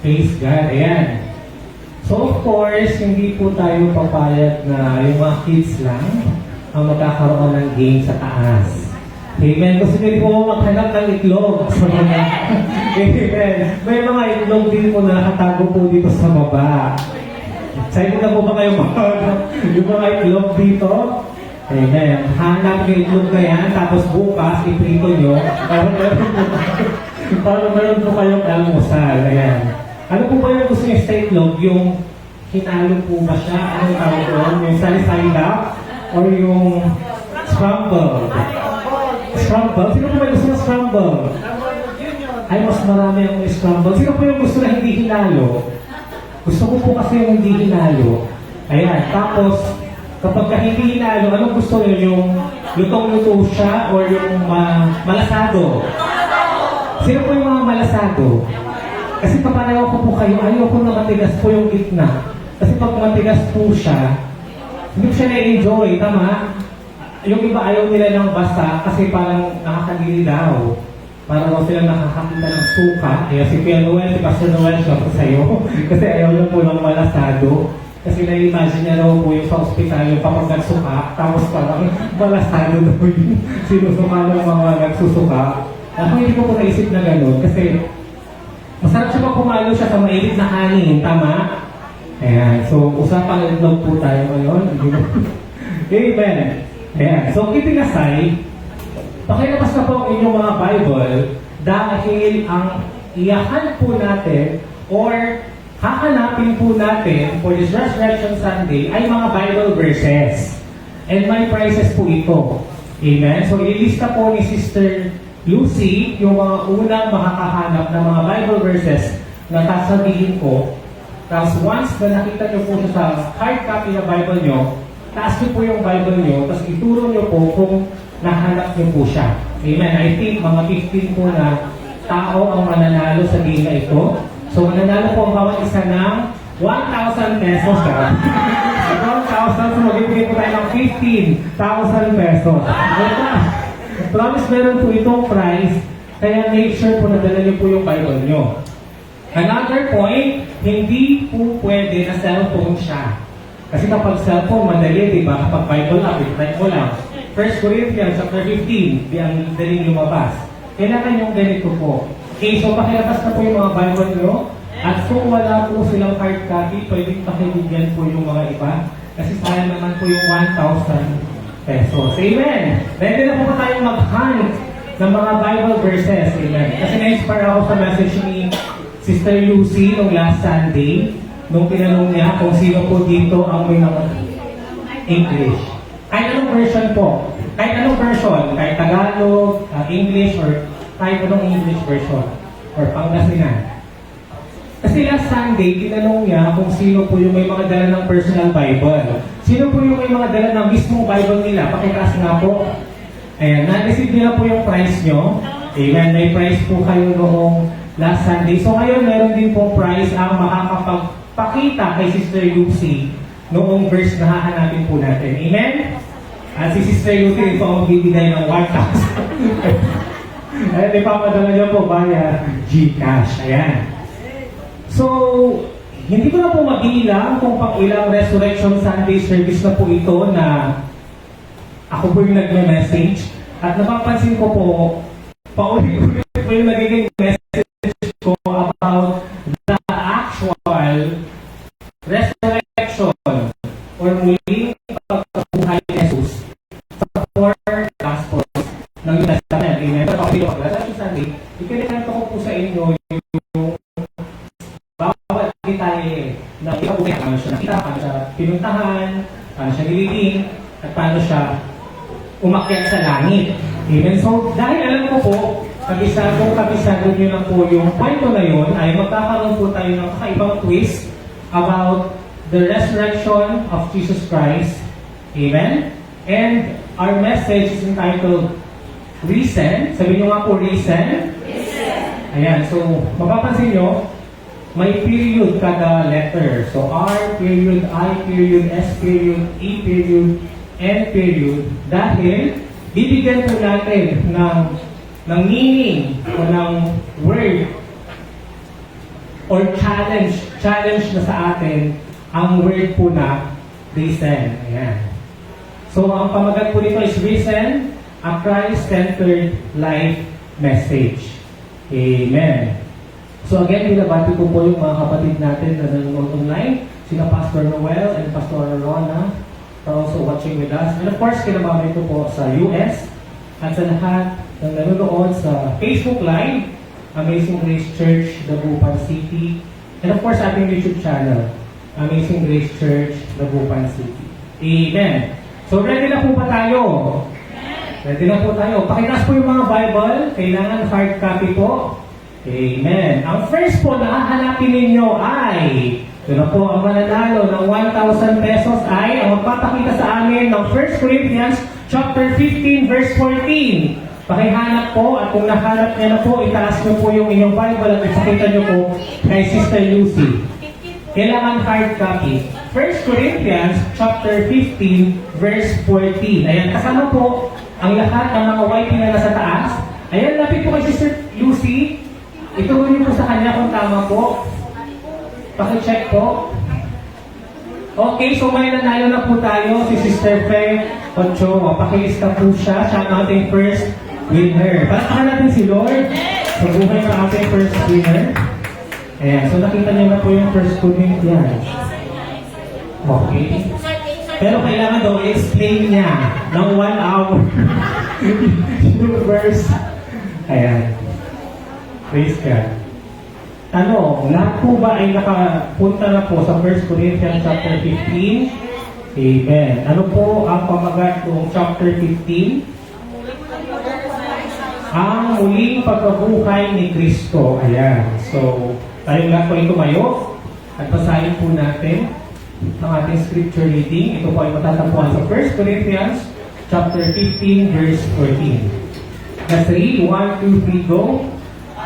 Praise God. Ayan. So of course, hindi po tayo papayag na yung mga kids lang ang magkakaroon ng game sa taas. Amen. Kasi hindi po maghanap ng itlog. Amen. May mga itlog din po na nakatago po dito sa baba. Excited na po ba kayo yung mga itlog dito? Amen. Hanap yung itlog na yan, tapos bukas, iprito nyo. Para meron po kayong almusal. Ayan. Ano po ba yung gusto nyo sa itlog? Yung hinalo po ba siya? Anong tawag doon? Yung side up? Or yung scramble? Scramble? Sino po ba gusto ng scramble? Ay, mas marami ang scramble. Sino po yung gusto na hindi hinalo? Gusto ko po kasi yung hindi hinalo. Ayan. Tapos, kapag hindi hinalo, anong gusto nyo? Yung lutong-luto siya or yung malasado? Sino po yung mga malasado? Kasi papareho ko po kayo, ayoko na matigas po yung gitna. Kasi pag matigas po siya, hindi ko siya na-enjoy, tama? Yung iba ayaw nila ng basa kasi parang nakakagili daw. Para daw sila nakakakita ng suka. Kaya si Kuya Noel, si Pastor Noel, siya po sa'yo. Kasi ayaw niya po ng malasado. Kasi na-imagine niya raw po yung sa ospital, yung kapag nagsuka, tapos parang malasado daw yung sinusuka ng mga nagsusuka. Ako hindi ko po naisip na gano'n kasi masarap siya pag pumalo siya sa mainit na kanin, tama? Ayan, so usapang itlog po tayo ngayon. Amen. Ayan, so keeping aside, pakilabas na po ang inyong mga Bible dahil ang iyakan po natin or hahanapin po natin for this Resurrection Sunday ay mga Bible verses. And may prizes po ito. Amen? So ililista po ni Sister Lucy yung mga unang makakahanap ng mga Bible verses na sasabihin ko. Tapos once na nakita nyo po siya sa hard copy na Bible nyo, taas nyo po yung Bible nyo, tapos ituro nyo po kung nahanap nyo po siya. Amen. I think mga 15 po na tao ang mananalo sa game na ito. So mananalo po ang bawat isa ng 1,000 pesos. 1,000. So magbibigay po tayo ng 15,000 pesos. Promise meron po itong prize, kaya make sure po na dala nyo po yung Bible nyo. Another point, hindi po pwede na cellphone siya. Kasi kapag cellphone, madali, di ba? Kapag Bible app, type mo lang. 1 Corinthians chapter 15, di ang daling lumabas. Kailangan yung ganito po. Okay, so pakilabas na po yung mga Bible nyo. At kung wala po silang hard copy, pwedeng pakibigyan po yung mga iba. Kasi sayang naman po yung 1,000 pesos. Amen! Ready na po ba tayong mag-hunt ng mga Bible verses? Amen. Kasi na-inspire ako sa message ni Sister Lucy nung last Sunday, nung tinanong niya kung sino po dito ang may ng English. Kahit anong version po. Kahit anong version. Kahit Tagalog, English, or kahit anong English version. Or Pangasinan. Kasi last Sunday, tinanong niya kung sino po yung may mga dala ng personal Bible. Sino po yung may mga dala ng mismong Bible nila? Pakitaas nga po. Ayan, na-receive niyo na po yung prize nyo. Amen, may prize po kayo noong last Sunday. So ngayon, meron din pong prize ang makakapagpakita kay Sister Lucy noong verse na hahanapin po natin. Amen? At si Sister Lucy ito ang bibigay ng 1,000. Ayan, ipapadala niyo po via GCash. Ayan. So, hindi ko na po mabilang kung pang ilang Resurrection Sunday service na po ito na ako po yung nagme-message. At napapansin ko po, paulit-ulit po yung nagiging message ko about the actual resurrection or muling pagkabuhay ni Jesus sa four Gospels ng New Testament. Amen. Pero kapag yung Resurrection Sunday, ikinikanta ko po sa inyo yung bawat detalye na ikabuhay, paano siya nakita, paano siya pinuntahan, paano siya nilibing, at paano siya umakyat sa langit. Amen. So, dahil alam ko po, kabisado nyo lang po yung kwento na yun, ay magkakaroon po tayo ng kakaibang twist about the resurrection of Jesus Christ. Amen. And our message is entitled Reason. Sabihin nyo nga po, Reason. Ayan. So, mapapansin nyo, may period kada letter. So, R, period, I, period, S, period, E, period, N, period. Dahil, bibigyan po natin ng meaning o ng word or challenge na sa atin ang word po na risen. Ayan. So, ang pamagat po nito is risen, a Christ-centered life message. Amen. So again, binabati ko po yung mga kapatid natin na nanonood online, sina Pastor Noel and Pastor Rona, are also watching with us. And of course, kinababay ko po sa US at sa lahat ng nanonood sa Facebook Live, Amazing Grace Church, Dagupan City, and of course, ating YouTube channel, Amazing Grace Church, Dagupan City. Amen. So ready na po ba tayo? Ready na po tayo. Pakitaas po yung mga Bible. Kailangan hard copy po. Amen. Ang first po na hahanapin ninyo ay, ito na po ang mananalo ng 1,000 pesos ay ang magpapakita sa amin ng 1 Corinthians chapter 15 verse 14. Pakihanap po at kung nahanap niya na po, itaas niyo po yung inyong Bible at ipakita niyo po kay Sister Lucy. Kailangan hard copy. 1 Corinthians chapter 15 verse 14. Ayan, kasama po ang lahat ng mga YP na nasa taas. Ayan, lapit po kay Sister Lucy. Ituloy niyo po sa kanya kung tama po. Paki-check po. Okay, so may nanalo na po tayo. Si Sister Fe Ochoa. Pakilista po siya. Siya ang ating first winner. Palakpakan natin si Lord sa buhay ng ating first winner. Ayan, so nakita niyo na po yung first Corinthians. Okay. Pero kailangan daw i-explain niya ng 1 hour yung verse. Ayan. Praise God. Tanong, lahat po ba ay nakapunta na po sa 1 Corinthians chapter 15? Amen. Ano po ang pamagat ng chapter 15? Ang muling pagkabuhay ni Kristo. Ayan. So, tayo lahat po ay tumayo at basahin po natin ang ating scripture reading. Ito po ay matatagpuan sa 1 Corinthians chapter 15 verse 14. Let's read. 1, 2, 3, go.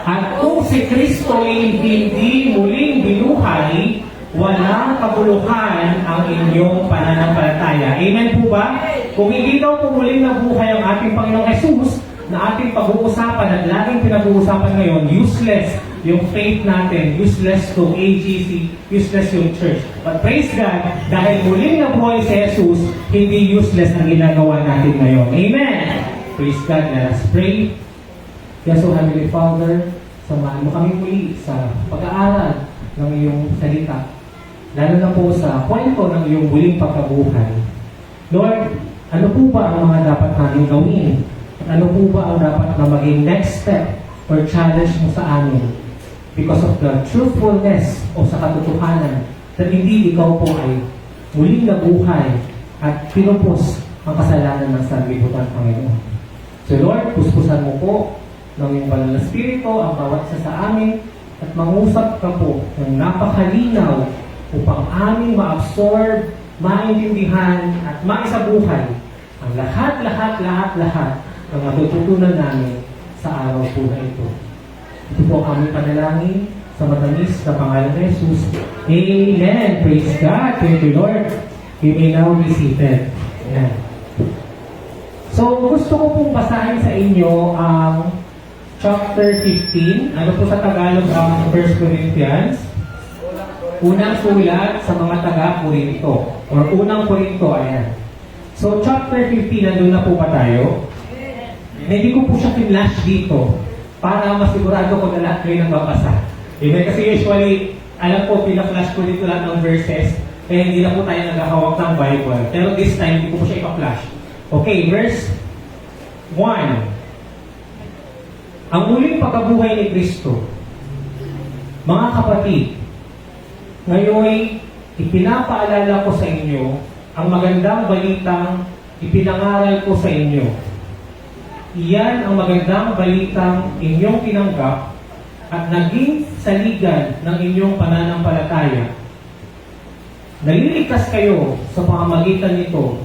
At kung si Kristo ay hindi muling binuhay, walang kabuluhan ang inyong pananampalataya. Amen po ba? Kung hindi daw po muling nabuhay ang ating Panginoong Jesus, na ating pag-uusapan at laging pinag-uusapan ngayon, useless yung faith natin, useless to AGC, useless yung church. But praise God, dahil muling nabuhay si Jesus, hindi useless ang ginagawa natin ngayon. Amen! Praise God. Let us pray. Yes, so Heavenly Father, samahan mo kami muli sa pag-aaral ng iyong salita. Lalo na po sa kwento ng iyong muling pagkabuhay. Lord, ano po ba ang mga dapat natin gawin? At ano po ba ang dapat na maging next step or challenge mo sa amin? Because of the truthfulness o sa katotohanan that hindi ikaw po ay muling nabuhay at pinupos ang kasalanan ng sanlibutan, Panginoon. So Lord, puspusan mo po ng iyong banal na spirito ang bawat isa sa amin at mangusap ka po ng napakalinaw upang aming ma-absorb, maintindihan at maisabuhay ang lahat ng matututunan namin sa araw po na ito. Ito po ang aming panalangin sa matamis na pangalan ni Jesus. Amen. Praise God. Thank you, Lord. You may now be seated. Ayan. So, gusto ko pong basahin sa inyo ang chapter 15. Ano po sa Tagalog ang 1 Corinthians? Unang sulat sa mga taga-Korinto. Or unang Korinto, ayan. So, chapter 15, nandun na po ba tayo? Hindi ko po siya pinlash dito para masigurado ko na lahat kayo nang babasa. Diba? Kasi usually, alam ko, pinaflash ko dito lahat ng verses, kaya hindi na po tayo naghahawak ng Bible. Pero this time, hindi ko po siya ipa-flash. Okay, verse 1. Ang muling pagkabuhay ni Kristo. Mga kapatid, ngayon ipinapaalala ko sa inyo ang magandang balitang ipinangaral ko sa inyo. Iyan ang magandang balitang inyong tinanggap at naging saligan ng inyong pananampalataya. Naliligtas kayo sa pamamagitan nito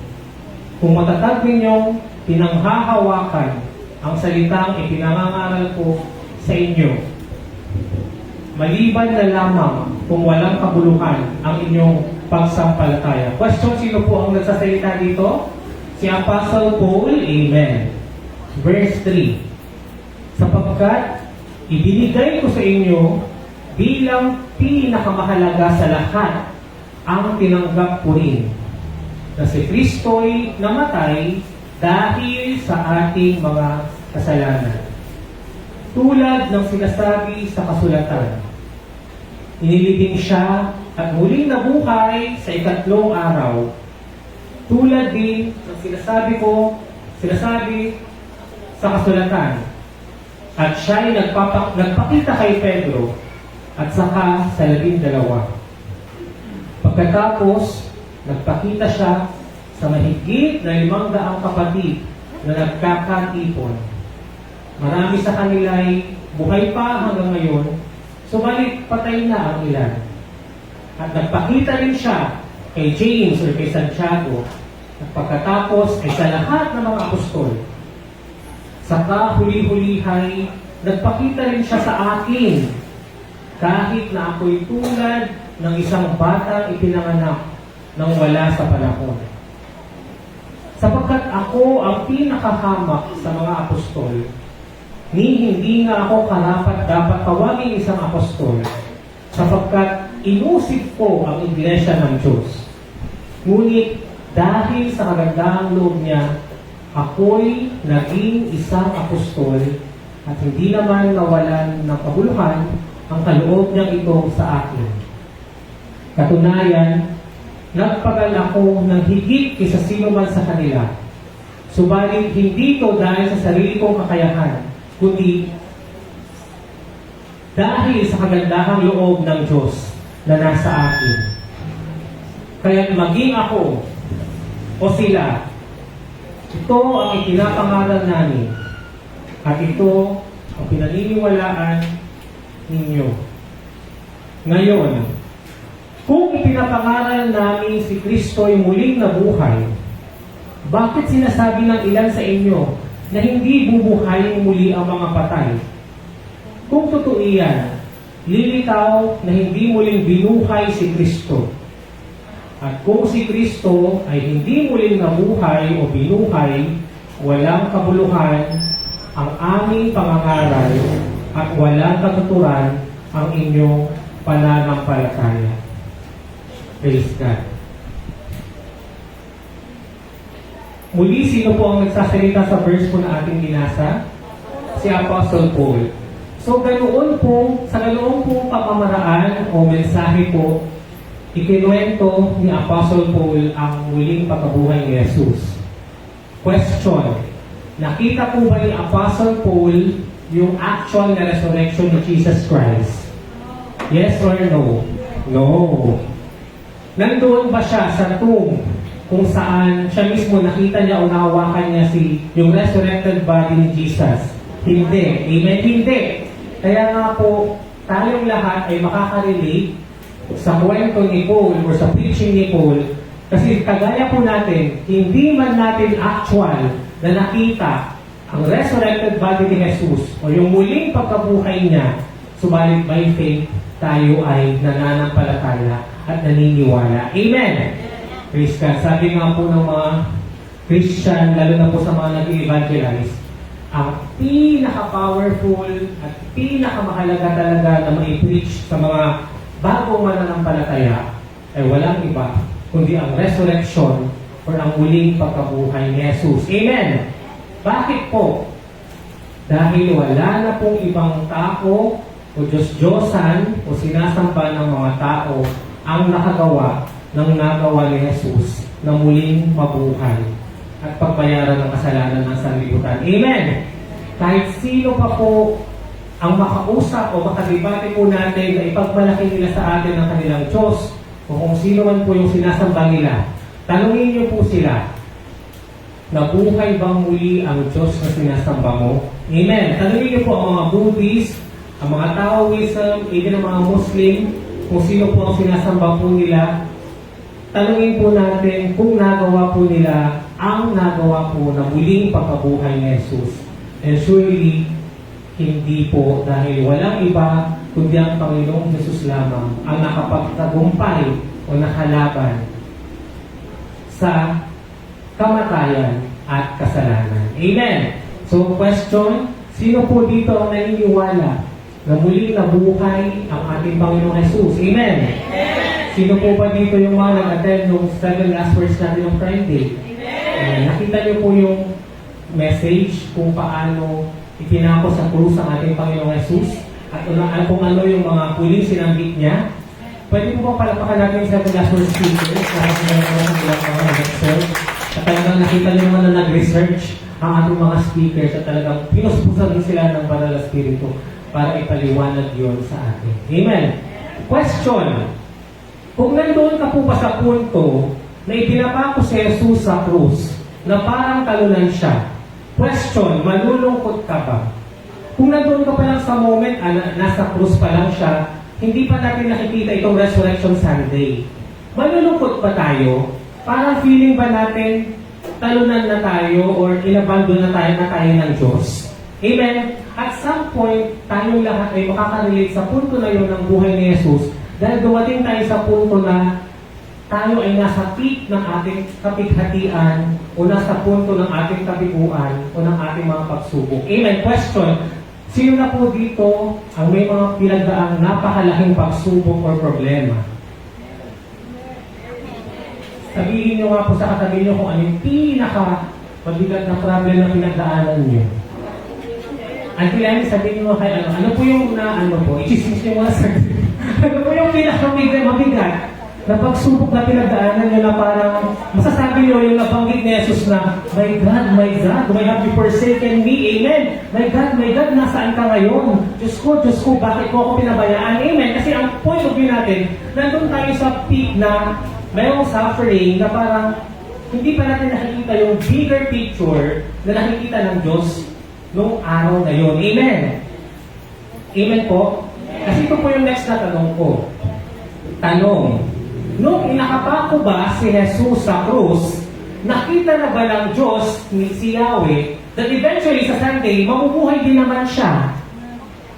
kung matatag ninyong pinanghahawakan ang salitang ipinangangaral ko sa inyo. Maliban na lamang kung walang kabuluhan ang inyong pagsampalataya. Question, sino po ang nagsasalita dito? Si Apostle Paul, Amen. Verse 3. Sapagkat ibinigay ko sa inyo bilang pinakamahalaga sa lahat ang tinanggap ko rin na si Kristo'y namatay dahil sa ating mga kasalanan. Tulad ng sinasabi sa kasulatan, inilibing siya at muling nabuhay sa ikatlong araw. Tulad din ng sinasabi sa kasulatan, at siya'y nagpakita kay Pedro at saka sa 12. Pagkatapos, nagpakita siya sa mahigit na 500 kapatid na nagkakatipon. Marami sa kanila'y buhay pa hanggang ngayon, subalit patay na ang ilan. At nagpakita rin siya kay James o kay Santiago at pagkatapos ay sa lahat ng mga apostol. Saka huli-hulihay, nagpakita rin siya sa akin kahit na ako'y tulad ng isang batang ipinanganak nang wala sa panahon. Sapagkat ako ang pinakahamak sa mga apostol, hindi nga ako karapat dapat tawagin isang apostol, sapagkat inusig ko ang iglesia ng Diyos. Ngunit dahil sa kagandahang loob niya, ako'y naging isang apostol at hindi naman nawalan ng kabuluhan ang kaloob niyang ito sa akin. Katunayan, nagpagal ako ng higit kaysa sino man sa kanila. Subalit hindi ito dahil sa sarili kong kakayahan, kundi dahil sa kagandahang loob ng Diyos na nasa akin. Kaya't maging ako o sila, ito ang ipinapangaral namin at ito ang pinaniniwalaan ninyo. Ngayon, kung ipinapangaral namin si Kristo'y muling nabuhay, bakit sinasabi ng ilan sa inyo na hindi bubuhayin muli ang mga patay? Kung totoo iyan, lilitaw na hindi muling binuhay si Kristo. At kung si Kristo ay hindi muling nabuhay o binuhay, walang kabuluhan ang aming pangangaral at walang katuturan ang inyong pananampalataya. Praise God. Muli, sino po ang nagsasalita sa verse po na ating binasa? Si Apostle Paul. So, sa ganoon po pamamaraan o mensahe po, ikinuwento ni Apostle Paul ang muling pagkabuhay ni Jesus. Question, nakita po ba ni Apostle Paul yung actual na resurrection ni Jesus Christ? Yes or no? No. Nandoon ba siya sa tomb kung saan siya mismo nakita niya o nahawakan niya yung resurrected body ni Jesus? Hindi. Amen? Hindi. Kaya nga po, tayong lahat ay makaka-relate sa kwento ni Paul or sa preaching ni Paul, kasi kagaya po natin, hindi man natin actual na nakita ang resurrected body ni Jesus o yung muling pagkabuhay niya, subalit by faith, tayo ay nananampalataya at naniniwala. Amen! Praise God. Sabi nga po ng mga Christian, lalo na po sa mga nag-evangelize, ang pinaka-powerful at pinaka-mahalaga talaga na mai-preach sa mga bagong mananampalataya ay walang iba kundi ang resurrection or ang muling pagkabuhay ni Jesus. Amen! Bakit po? Dahil wala na pong ibang tao o Diyos-Diyosan o sinasamba ng mga tao ang nakagawa ng nagawa ni Jesus na muling mabuhay at pagbayaran ng kasalanan ng sanlibutan. Amen! Kahit sino pa po ang makausap o makadebate po natin na ipagmalaki nila sa atin ang kanilang Diyos o kung sino man po yung sinasamba nila, tanungin niyo po sila, nabuhay bang muli ang Diyos na sinasamba mo? Amen. Tanungin niyo po ang mga Buddhist, ang mga Taoism, even ang mga Muslim, kung sino po ang sinasamba po nila. Tanungin po natin kung nagawa po nila ang nagawa po na muling pagkabuhay ni Jesus. And surely, hindi po dahil walang iba kundi ang Panginoong Jesus lamang ang nakapagtagumpay o nakalaban sa kamatayan at kasalanan. Amen! So, question, sino po dito ang naniniwala na muling nabuhay ang ating Panginoong Jesus. Amen? Sino po ba dito yung mga nag-attend nung 7 last words natin ng Friday? Nakita niyo po yung message kung paano ipinako sa krus ang ating Panginoong Jesus at kung ano yung mga huling sinanggit niya. Pwede po ba palapakan natin sa 7 last words speakers na mga nag-serve at talagang nakita niyo naman na nag-research ang ating mga speakers at talagang pinuspusan din sila ng Banal na Espiritu para ipaliwanag yun sa atin. Amen. Question. Kung nandoon ka po pa sa punto na ipinapako si Jesus sa krus, na parang talunan siya, question, malulungkot ka ba? Kung nandoon ka pa lang sa moment, nasa krus pa lang siya, hindi pa natin nakikita itong Resurrection Sunday. Malulungkot ba tayo? Parang feeling ba natin talunan na tayo or inabandon na tayo ng Diyos? Amen? At some point, tayong lahat ay makakarelate sa punto na yun ng buhay ni Jesus dahil dumating tayo sa punto na tayo ay nasa peak ng ating kapighatian o nasa punto ng ating kabiguan o ng ating mga pagsubok. Amen. Question, sino na po dito ang may mga pinagdaang napakalaking pagsubok or problema? Sabihin nyo nga po sa katabi nyo kung ano yung pinaka-mabigat na problem na pinagdaanan nyo. Until Annie, sabihin mo kay ano po yung i-chismis nyo muna sa ano po yung pinaka-mabigat na pagsubok na pinagdaanan nyo na parang masasabi nyo yung nabanggit ni Jesus na, my God, why have you forsaken me? Amen. My God, nasaan ka ngayon? Diyos ko, bakit mo ako pinabayaan? Amen. Kasi ang point of view natin, nandun tayo sa peak na mayroong suffering na parang hindi pa natin nakikita yung bigger picture na nakikita ng Diyos noong araw na yun. Amen. Amen po. Kasi ito po yung next na tanong ko. Tanong, nung inakapako ba si Jesus sa krus, nakita na ba ng Diyos si Yahweh that eventually sa Sunday, mabubuhay din naman siya?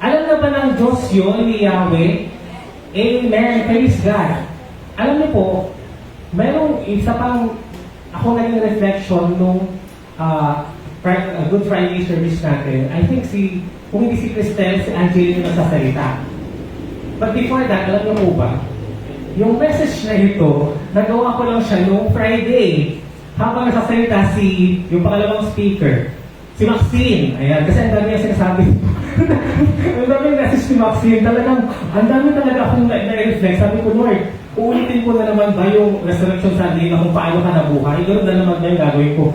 Alam na ba ng Diyos yun ni Yahweh? Amen. Praise God. Alam niyo po, mayroong isa pang ako naging reflection nung Good Friday service natin. I think kung hindi si Cristel, si Angeline yung nagsasalita. But before that, alam niyo po ba, yung message na ito, nagawa ko lang siya noong Friday. Habang nagsasalita yung pangalawang speaker, si Maxine. Ayan, kasi ang dami yung sinasabi. Ang dami yung message ni Maxine. Talagang, ang dami talaga akong na-reflect. Sabi ko, Lord, uulitin ko na naman ba yung Resurrection Sunday na kung paano ka nabuhay? Ganoon na naman ba yung gagawin ko?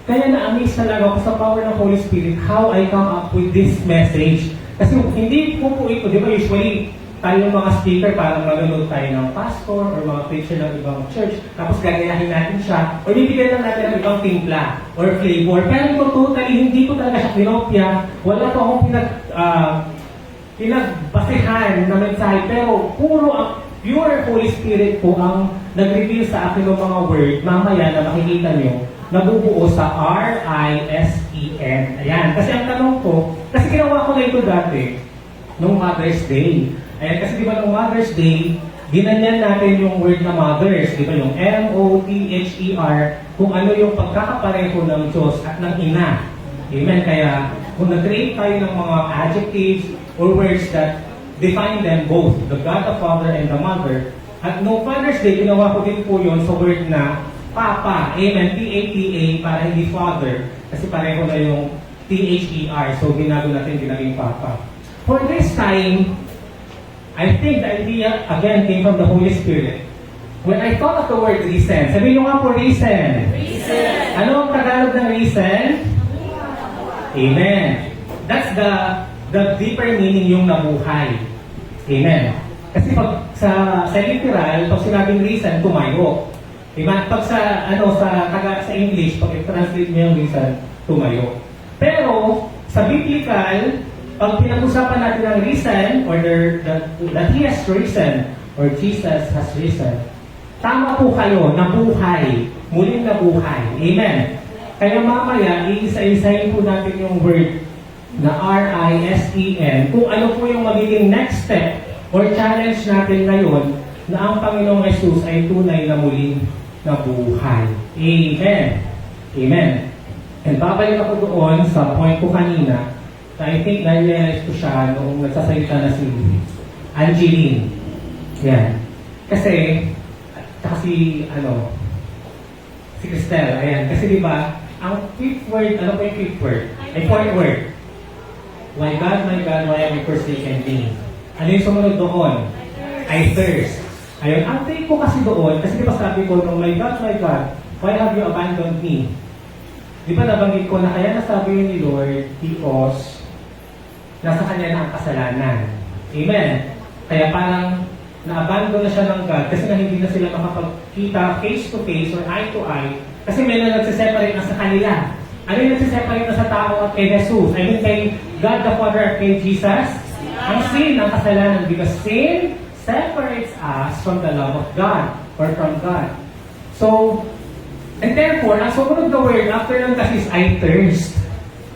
Kaya na-amaze talaga ako sa power ng Holy Spirit, how I come up with this message. Kasi hindi po ito, di ba usually, tayo mga speaker, parang maganood tayo ng pastor or mga preacher ng ibang church, tapos gagayahin natin siya, o bibigyan lang natin ng ibang timpla or flavor. Pero ito totally, hindi ko talaga siya kinopya. Wala po akong pinagbasehan na mensahe, pero puro ang pure Holy Spirit po ang nag-reveal sa akin ng mga word, mamaya na makikita nyo, nabubuo sa R-I-S-E-N. Ayan, kasi ang tanong ko, kasi ginawa ko na ito dati, nung Mother's Day. Ayan, kasi di ba nung Mother's Day, ginanyan natin yung word na mothers, di ba yung M-O-T-H-E-R, kung ano yung pagkakapareho ng Diyos at ng ina. Amen, kaya kung nag-create tayo ng mga adjectives or words that define them both, the God the Father and the Mother, at no Father's Day, ginawa ko din po yun sa word na Papa, amen, P-A-P-A, para hindi Father, kasi pareho na yung T-H-E-R, so binago natin, ginaging Papa. For this time, I think the idea, again, came from the Holy Spirit. When I thought of the word reason, sabihin nyo nga po, reason. Reason. Ano ang Tagalog ng reason? Amen. That's the deeper meaning yung nabuhay. Amen. Kasi pag sa literal, pag sinabing reason, tumayo. Diba? Pag sa English, pag i-translate mo yung reason, tumayo. Pero, sa biblical, pag pinag-usapan natin ang reason, or that He has risen, or Jesus has risen, tama po kayo, nabuhay, muling nabuhay. Amen. Kaya mamaya, iisa-isahin po natin yung word na R-I-S-E-N, kung ano po yung magiging next step or challenge natin ngayon na ang Panginoong Jesus ay tunay na muling nabuhay. Amen. Amen. And babalik ako doon sa point ko kanina na I think na-realize ko siya noong nagsasalita na si Angeline. Yan. Kasi, tsaka si Cristel, ayan. Kasi di ba, ang fifth word, ano pa yung fifth word? Ay, fourth word. My God, why have you forsaken me? Ano yung sumunod doon? I thirst. Ayun, ang take ko kasi doon, kasi di ba sabi ko, no, my God, why have you abandoned me? Di ba nabanggit ko na kaya nasabi yun ni Lord because nasa kanya na ang kasalanan. Amen. Kaya parang na-abandon na siya ng God kasi na hindi na sila makapagkita face to face or eye to eye kasi may na nagsiseparate na sa kanila. Ano yung nagsiseparate na sa tao at kay Jesus? I mean kay God the Father at kay Jesus? Ang sin, ang kasalanan. Because sin separates us from the love of God or from God. So, and therefore, ang sumunod na word after ng kasi is I thirst.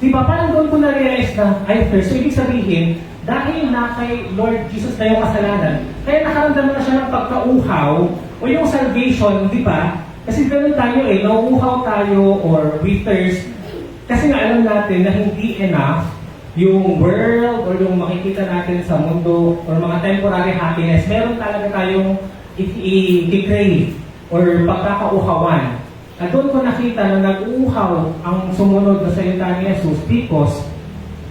Diba? Parang doon ko na-realize na I thirst. So, ibig sabihin, dahil na kay Lord Jesus na yung kasalanan, kaya nakaramdaman na siya ng pagkauhaw o yung salvation, di ba? Kasi gano'n tayo nauuhaw tayo or we thirst. Kasi nga alam natin na hindi enough yung world or yung makikita natin sa mundo or mga temporary happiness. Meron talaga tayong i-crave or pagkakauhawan. At doon ko nakita na nag-uuhaw ang sumunod na salita ni Jesus because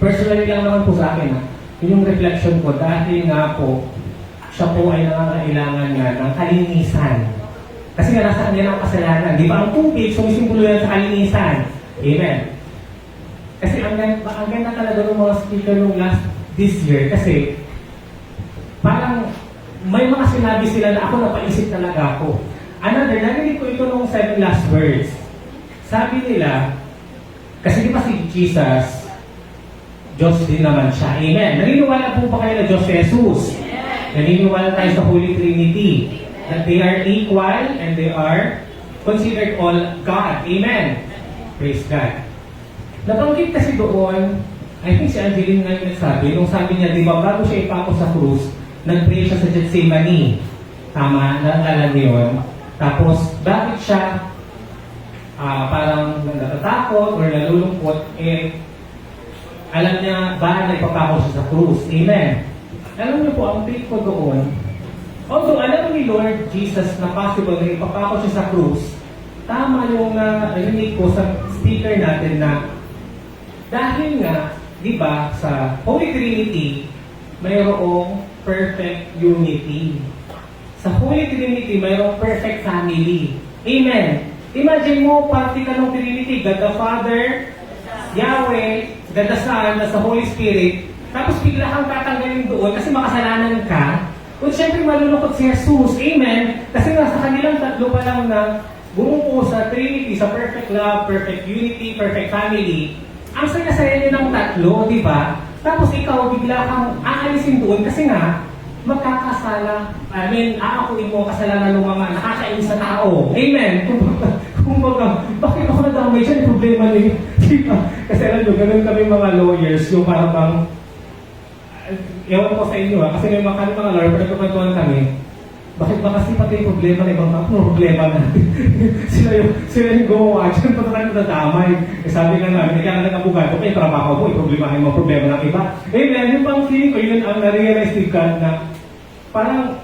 personally lang naman po sa akin yun yung reflection ko dahil nga po siya po ay nangangailangan nga ng kalinisan. Kasi nga nasa kanya ang kasalanan. Di ba ang tubig sumisimbolo yan sa kalinisan? Amen. Kasi ang ganda talaga ng mga speaker nung this year kasi parang may mga sinabi sila na ako napaisip talaga ako. Another, narinig ko ito nung 7 last words. Sabi nila, kasi di ba si Jesus, Diyos din naman siya. Amen. Naniniwala po ba kayo na Diyos si Jesus? Naniniwala tayo sa Holy Trinity. That they are equal and they are considered all God. Amen. Praise God. Nabanggit kasi doon, I think si Angeline nga yung nagsabi, nung sabi niya, di ba, bago siya ipako sa krus, nag-pray siya sa Gethsemane. Tama, naalala niyo yun. Tapos, bakit siya parang natatakot or nalulungkot, alam niya ba na ipapako siya sa krus. Amen. Alam niyo po, ang take ko doon, although alam ni Lord Jesus na possible na ipapako siya sa krus, tama yung narinig ko sa speaker natin na dahil nga, di ba, sa Holy Trinity, mayroong perfect unity. Sa Holy Trinity, mayroong perfect family. Amen. Imagine mo, party ka ng Trinity, God the Father, Yahweh, God the Son, sa Holy Spirit, tapos bigla kang tatanggalin doon kasi makasalanan ka. Kung siyempre malulungkot si Jesus, amen, kasi nasa kanilang tatlo pa lang na bumuo sa Trinity, sa perfect love, perfect unity, perfect family. Ang saya-saya niyo ng tatlo, di ba? Tapos ikaw, bigla kang aalisin doon kasi nga, magkakasala. Aakuin mo kasalanan ng mga nakakainis sa tao. Amen. Kumbaga, bakit ako nadamay siya? Yung problema niyo. Diba? Kasi alam nyo, ganun kami mga lawyers, yung parang ewan ko sa inyo kasi may mga lawyer, pero nagkakwentuhan kami, bakit ba kasi pati yung problema na ibang problema natin? sila yung gumawa, dyan pa tayo nadamay. Sabi nga namin, kaya nga nag-abogado, kaya trabaho mo, iproblemahin mo problema ng iba. Amen. Yung pang feeling ko, yun ang na-realize ni God na parang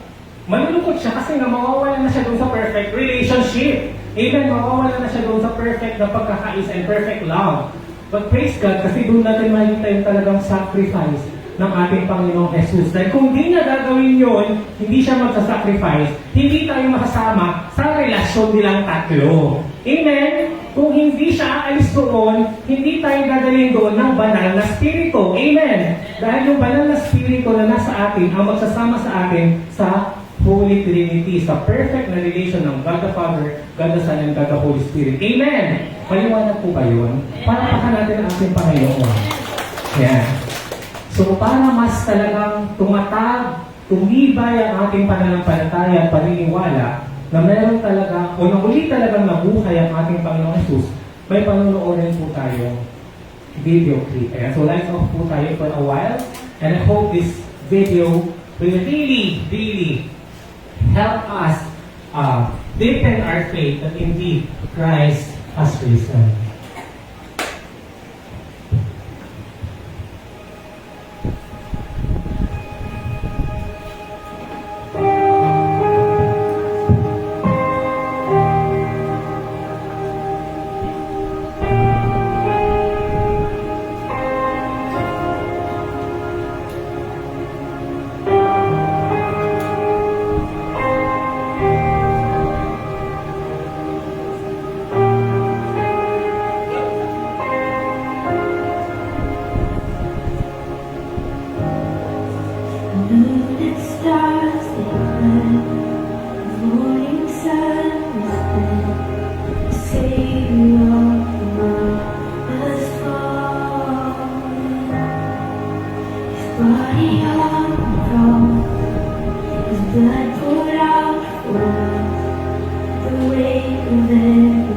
malulungkot siya kasi nga mawawala na siya doon sa perfect relationship. Amen. Mawawala na siya doon sa perfect na pagkakais and perfect love. But praise God, kasi doon natin makikita yung talagang sacrifice ng ating Panginoong Jesus. Dahil kung di niya gagawin yun, hindi siya magsasacrifice, hindi tayo makasama sa relasyon nilang tatlo. Amen? Kung hindi siya aalis doon, hindi tayo dadalhin doon ng banal na spirito. Amen? Dahil yung banal na spirito na nasa atin, ang magsasama sa atin sa Holy Trinity, sa perfect na relation ng God the Father, God the Son, and God the Holy Spirit. Amen? Paliwanag po ba yun? Palakpakan natin ang ating Panginoon. Yeah. So, para mas talagang tumibay ang ating pananampalataya at paniniwala na meron talaga, o na muli talagang nabuhay ang ating Panginoong Jesus, may panunoorin po tayo video clip. So, lights off po tayo for a while. And I hope this video will really help us deepen our faith that indeed Christ has risen. blood poured out for us, the weight of everything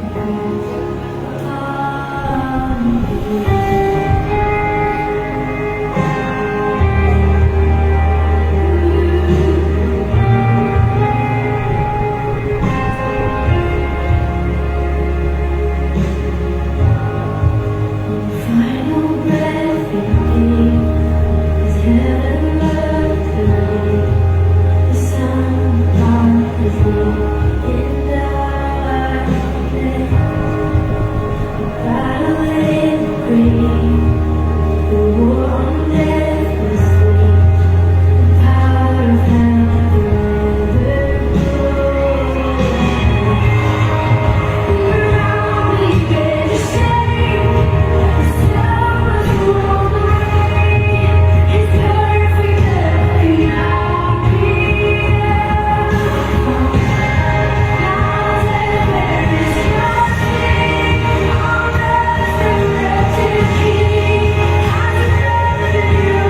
on final breath you gave as heaven looked to me. The sun dark as night in darkness. The battle is green. The war on death was sweet. The power of hell forever broken. Around me began to shake. The sound was full of rain. His perfect love could not be overcome. Now let perish nothing on resurrected King. Has never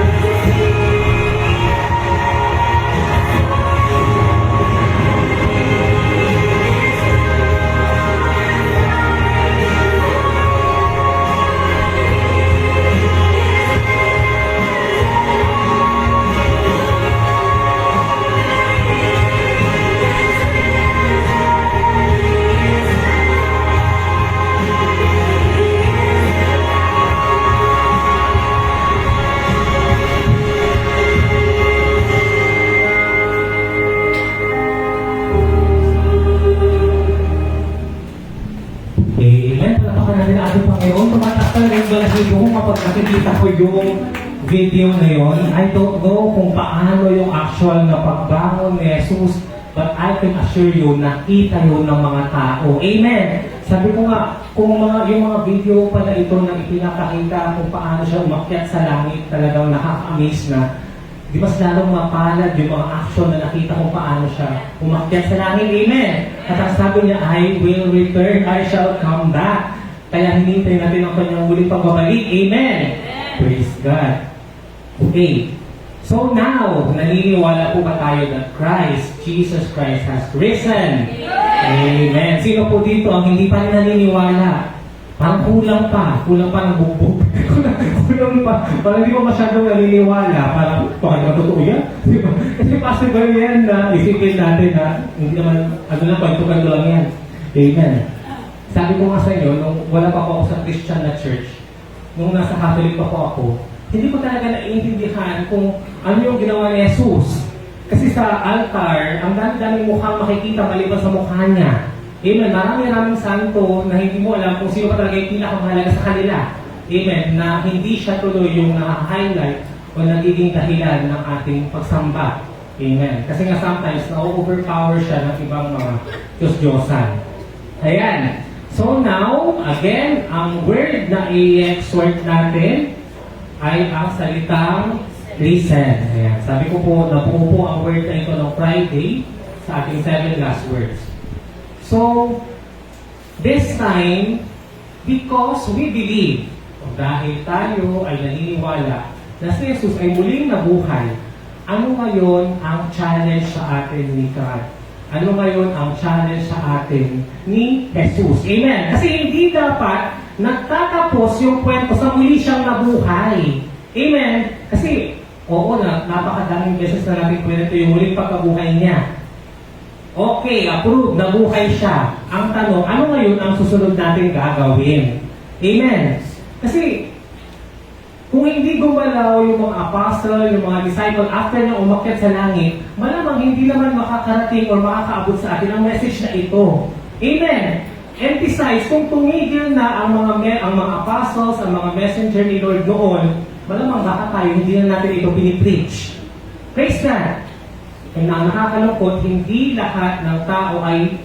Amen. Palapakan natin ang ating Panginoon. Tumatak talaga yung balahibo ko kapag nakikita ko yung video na yon. I don't know kung paano yung actual na pagbangon ni Jesus, but I can assure you, nakita yun ng mga tao. Amen. Sabi ko nga, kung yung mga video pala ito na ipinapakita kung paano siya umakyat sa langit, talagang nakaka-amaze na. Di mas lalong mapalad yung mga action na nakita kung paano siya umakyat sa langit. Amen. At ang sabi niya, I will return, I shall come back. Kaya hinintay natin ang kanyang muling pagbabalik. Amen. Praise God. Okay. So now, naniniwala po ba tayo that Christ, Jesus Christ has risen? Amen. Sino po dito ang hindi pa rin naniniwala? Parang kulang pa ng bugbog. kulang pa. Parang hindi pa masyadong naniniwala. Parang, bakit totoo yan? Kasi possible yan na isipin natin na hindi naman, ano lang, kwento-kwento lang yan. Amen. Sabi ko nga sa inyo, nung wala pa po ako sa Christian na church, nung nasa Catholic pa po ako, hindi ko talaga naiintindihan kung ano yung ginawa ni Jesus. Kasi sa altar, ang dami-daming mukhang makikita maliban sa mukha niya. Amen. Maraming santo na hindi mo alam kung sino pa talaga yung pinakamahalaga sa kanila. Amen. Na hindi siya tuloy yung na-highlight o nagiging dahilan ng ating pagsamba. Amen. Kasi nga sometimes na-overpower siya ng ibang mga Diyos-Diyosan. Ayan. So now, again, ang word na i-exhort natin ay ang salitang listen. Ayan. Sabi ko po, nabuo po ang word na ito ng Friday sa ating 7 last words. So, this time, because we believe, dahil tayo ay naniniwala na si Jesus ay muling nabuhay, ano ngayon ang challenge sa atin ni God? Ano ngayon ang challenge sa atin ni Jesus? Amen. Kasi hindi dapat nagtatapos yung kwento sa muli siyang nabuhay. Amen. Kasi, oo na, napakadaming beses na natin kwento yung muling pagkabuhay niya. Okay, approved, nabuhay siya. Ang tanong, ano ngayon ang susunod natin gagawin? Amen. Kasi, kung hindi gumalaw yung mga apostle, yung mga disciple, after niya umakyat sa langit, malamang hindi naman makakarating o makakaabot sa atin ang message na ito. Amen. Emphasize, kung tumigil na ang mga apostles, ang mga messenger ni Lord noon, malamang baka tayo, hindi na natin ito pinipreach. Praise God. Kaya ang nakakalungkot, hindi lahat ng tao ay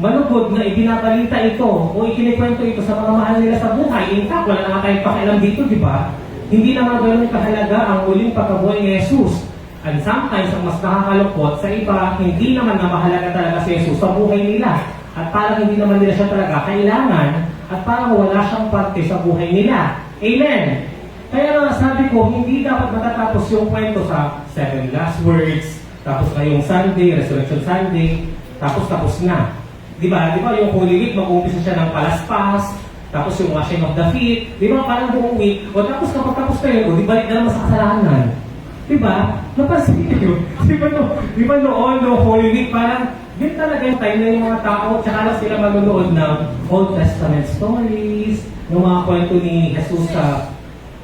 malugod na ibinabalita ito o ikinikwento ito sa mga mahal nila sa buhay. In fact, wala na tayong pakialam dito, di ba? Hindi naman ganun kahalaga ang muling pagkabuhay ni Jesus. And sometimes, ang mas nakakalungkot, sa iba, hindi naman na mahalaga talaga si Jesus sa buhay nila. At parang hindi naman nila siya talaga kailangan at parang wala siyang parte sa buhay nila. Amen! Kaya nga sabi ko, hindi dapat matatapos yung kwento sa 7 last words, tapos ngayong Sunday, Resurrection Sunday, tapos na. Di ba? Di ba yung Holy Week, mag-uumpisa siya ng palaspas, tapos yung washing of the feet, di ba? Parang buong week. O tapos kapag tapos na yun, o di balik na naman sa kasalanan. Di ba? Napansin niyo. Di ba noon, no Holy Week, parang yun talaga yung time na yung mga tao, tsaka lang sila manonood ng Old Testament stories, yung mga kwento ni Jesus sa,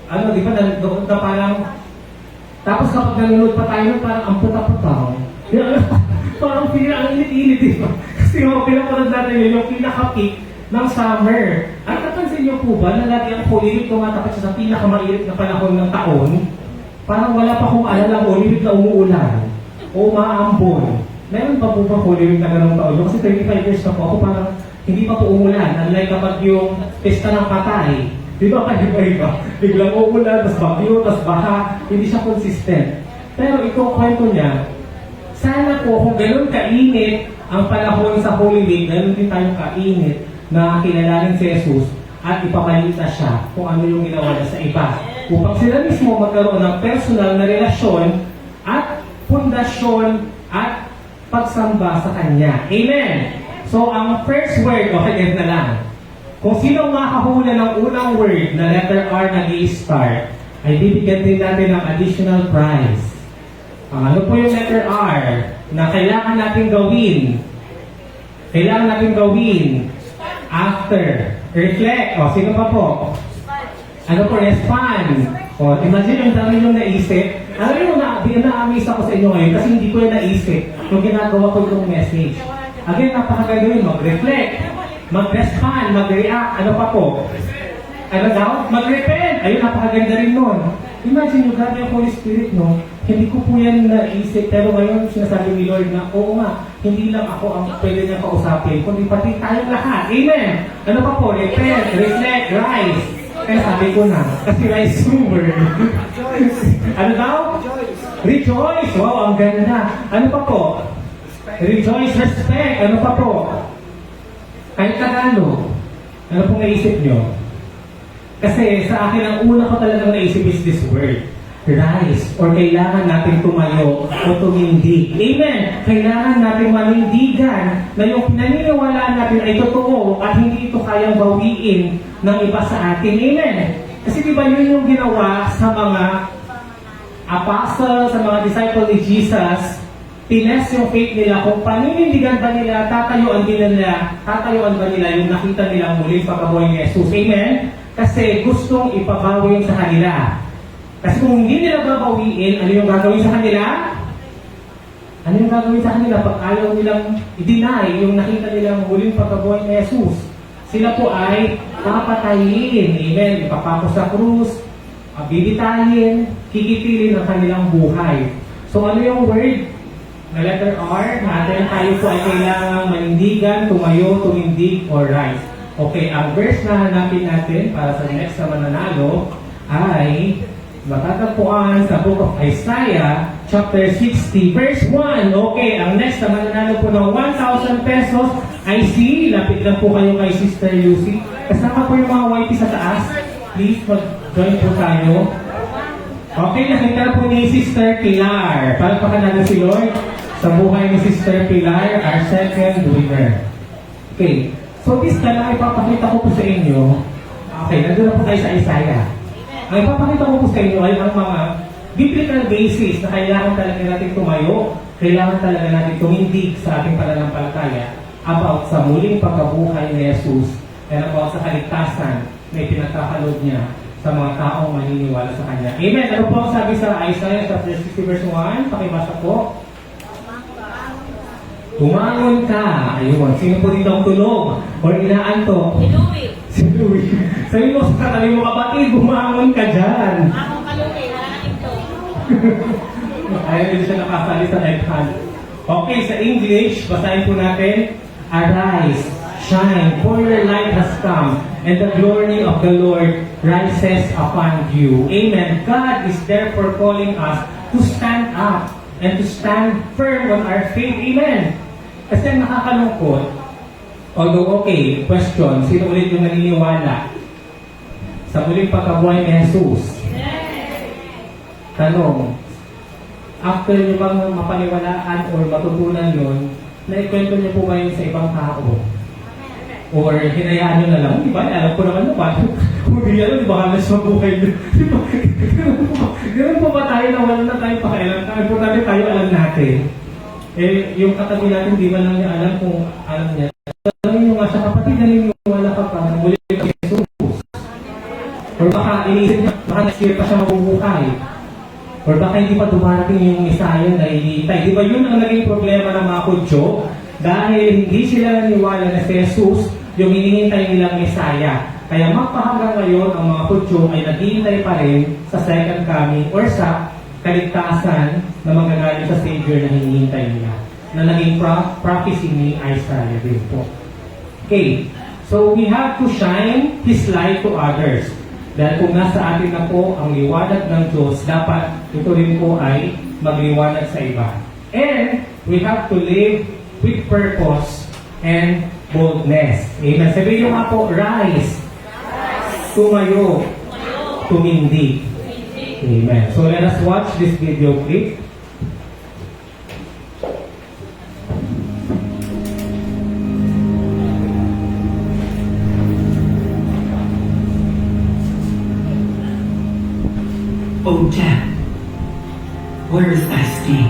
di ba, na parang, tapos kapag nanonood pa tayo, parang ang puta-putang. Parang ang init-init, di ba? Kasi yung pinapanood natin yun, yung pinaka-peak ng summer. At napansin niyo po ba na lagi ang Holy Week tumatapat siya sa pinaka-mainit na panahon ng taon? Parang wala pa kung alalang Holy Week na umuulan o umaambon. Meron pa po ba Holy Week na ganong taon? Kasi 35 years na po ako, parang hindi pa po umulan. Unlike kapag yung pesta ng patay, di ba iba-iba? Biglang umulan, tas bagyo, tas baha, hindi siya consistent. Pero itong kwento niya, sana po kung gano'n kainit ang panahon sa Holy Week, gano'n din tayong kainit na kilalanin si Jesus at ipamalita siya kung ano yung ginawa niya sa iba. Upang sila mismo magkaroon ng personal na relasyon at pundasyon at pagsamba sa Kanya. Amen! So, ang first word, okay, na lang. Kung sino makahula ng unang word na letter R na i-start, ay bibigyan din natin ng additional prize. Ano po yung letter R na kailangan natin gawin? Kailangan natin gawin after. Reflect. O, sino pa po? Ano po? Respond. O, imagine yung dami yung naisip. Alam mo na, na-amaze ako sa inyo ngayon kasi hindi ko yung naisip kung ginagawa ko itong message. Again, napakaganda yun. Mag-reflect, mag-respond, mag-react. Ano pa po? Ano daw? Mag-repent. Ayun, napakaganda rin nun. Imagine yung grabe yung Holy Spirit, no? Hindi ko po yan naisip, pero ngayon sinasabi ni Lord na, oo nga, hindi lang ako ang pwede niya kausapin, kundi pati tayong lahat. Amen! Ano pa po? Repent, reflect, rise. Kaya sabi ko na, kasi rise mover. Ano daw? Rejoice. Wow, ang ganda. Ano pa po? Rejoice, respect. Ano pa po? Kahit Tagalog. Ano pong naisip nyo? Kasi sa akin, ang una ko talagang naisip is this word. Rise. Or kailangan natin tumayo o tumindig. Amen! Kailangan natin manindigan na yung pinaniniwalaan natin ay totoo at hindi ito kayang bawiin ng iba sa atin. Amen! Kasi diba yun yung ginawa sa mga apostles, sa mga disciple ni Jesus, tines yung faith nila kung paninindigan ba nila, tatayuan ba nila yung nakita nilang muling pagkabuhay ni Jesus. Amen? Kasi gustong ipabawi sa kanila. Kasi kung hindi nila babawiin, ano yung gagawin sa kanila? Ano yung gagawin sa kanila pag ayaw nilang i-deny yung nakita nilang muling pagkabuhay ni Jesus? Sila po ay papatayin. Amen? Ipapako sa krus, bibitayin, kikitilin ang kanilang buhay. So ano yung word? Na letter R, natin tayo po ay kailangang manindigan, tumayo, tumindig, or rise. Okay, ang verse na hanapin natin para sa next na mananalo ay matatagpuan sa Book of Isaiah, chapter 60, verse 1. Okay, ang next na mananalo po ng 1,000 pesos ay si, lapit lang po kayo kay Sister Lucy. Kasama po yung mga YP sa taas. Please, mag-join po tayo. Okay, nakita po ni Sister Pilar. Palakpakan natin si Lord sa buhay ni Sister Pilar, our second winner. Okay, so this time, ipapakita ko po sa inyo. Okay, nandun na po tayo sa Isaiah. Ang ipapakita ko po sa inyo ay ang mga biblical basis na kailangan talaga natin tumayo, kailangan talaga natin tumindig sa ating pananampalataya about sa muling pagkabuhay ni Jesus and about sa kaligtasan na ipinagkakaloob niya sa mga taong maniniwala sa Kanya. Amen! Ano po ang sabi sa Isaiah chapter 60 verse 1? Pakibasa po. Tumangon ka! Ayun, sino po dito ang tulog? O inaantok? Si Louie. Si Louie. Sabi mo sa katabi mo, kapatid, bumangon ka dyan. Ako ka Louie, wala na ito. Ayaw din siya nakasali sa left hand. Okay, sa English, basahin po natin. Arise, shine, for your light has come, and the glory of the Lord rises upon you. Amen. God is therefore calling us to stand up and to stand firm on our faith. Amen. Kasi nakakalungkot, although okay, question, sino ulit yung naniniwala sa muling pagkabuhay ni Jesus? Tanong, after nyo bang mapaniwalaan or matutunan yun, naikwento nyo po ba yun sa ibang tao? Or hinayaan nyo na lang, di ba? Alam ko naman naman, kung di alam, di ba halos mabuhay nyo? Di ba? Ganun po ba tayo na wala na tayo pakialam? Importante tayo alam natin. Eh, yung katabi natin, di ba lang niya alam kung alam niya. Alam nyo nga siya, kapatid, naniniwala ka pa na muli ka Jesus. Or baka iniisip niya, baka next pa siya mabubuhay. Or baka hindi pa dumarating yung Messiah na hinihintay. Di ba yun ang naging problema ng mga Hudyo? Dahil hindi sila naniwala na si Jesus yung hinihintay nilang Messiah. Kaya magpahanggang ngayon ang mga Hudyo ay naghihintay pa rin sa second coming or sa kaligtasan na magagaling sa Savior na hinihintay nila. Na naging prophecy ni Isaiah din po. Okay, so we have to shine His light to others. Dahil kung nasa atin na po ang liwanag ng Diyos, dapat ito rin po ay magliwanag sa iba. And we have to live with purpose and boldness. Amen. Sabihin nyo nga po, rise, tumayo, tumindig. Amen. So let us watch this video clip. O death, where is thy sting?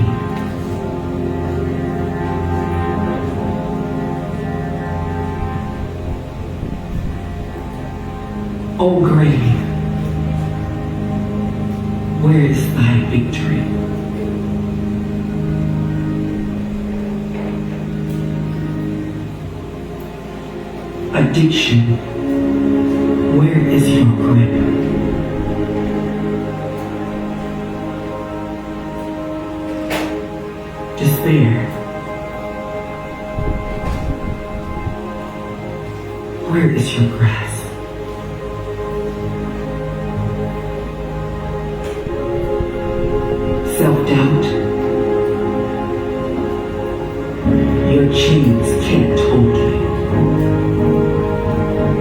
O grave, where is thy victory? Addiction, where is your grip? Despair, where is your grasp? Self-doubt, your chains can't hold you.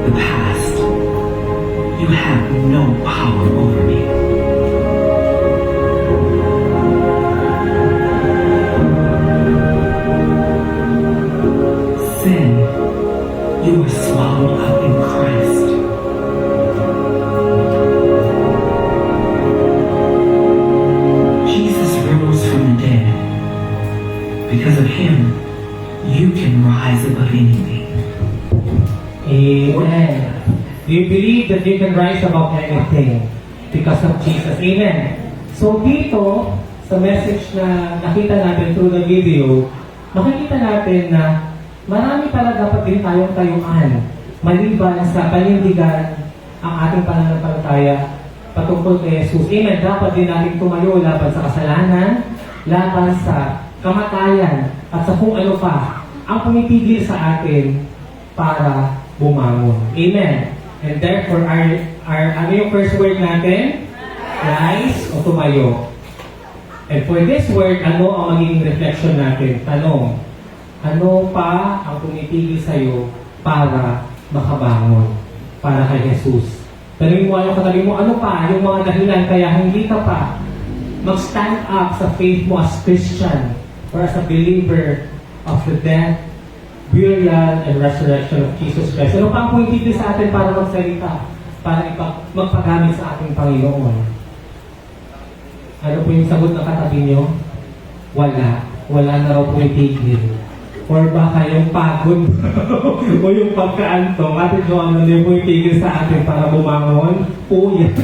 The past, you have no power over me. Sin, you are swallowed up in Christ. Jesus rose from the dead. Because of him, you can rise above anything. Amen. Do you believe that you can rise above anything because of Jesus? Amen. So dito, sa message na nakita natin through the video, makikita natin na marami pala dapat din tayong tayuan maliban sa panindigan ang ating pananampalataya patungkol kay Jesus. Amen. Dapat din natin tumayo laban sa kasalanan, laban sa kamatayan, at sa kung ano pa ang pumipigil sa atin para bumangon. Amen. And therefore, ano yung first word natin? Rise o tumayo. And for this word, ano ang magiging reflection natin? Tanong, ano pa ang pumipigil sa'yo para makabangon? Para kay Jesus. Tanungin mo yung katabi mo, ano pa yung mga dahilan kaya hindi ka pa mag-stand up sa faith mo as Christian or as a believer of the death, burial, and resurrection of Jesus Christ. Ano pa ang pumipigil sa atin para magsalita? Para magpagamit sa ating Panginoon? Ano po yung sagot na katabi nyo? Wala. Wala na raw pumipigil. Or baka yung pagod o yung pagkaantong, Ate Joanna, ano yung pumipigil sa atin para bumangon? Puyat.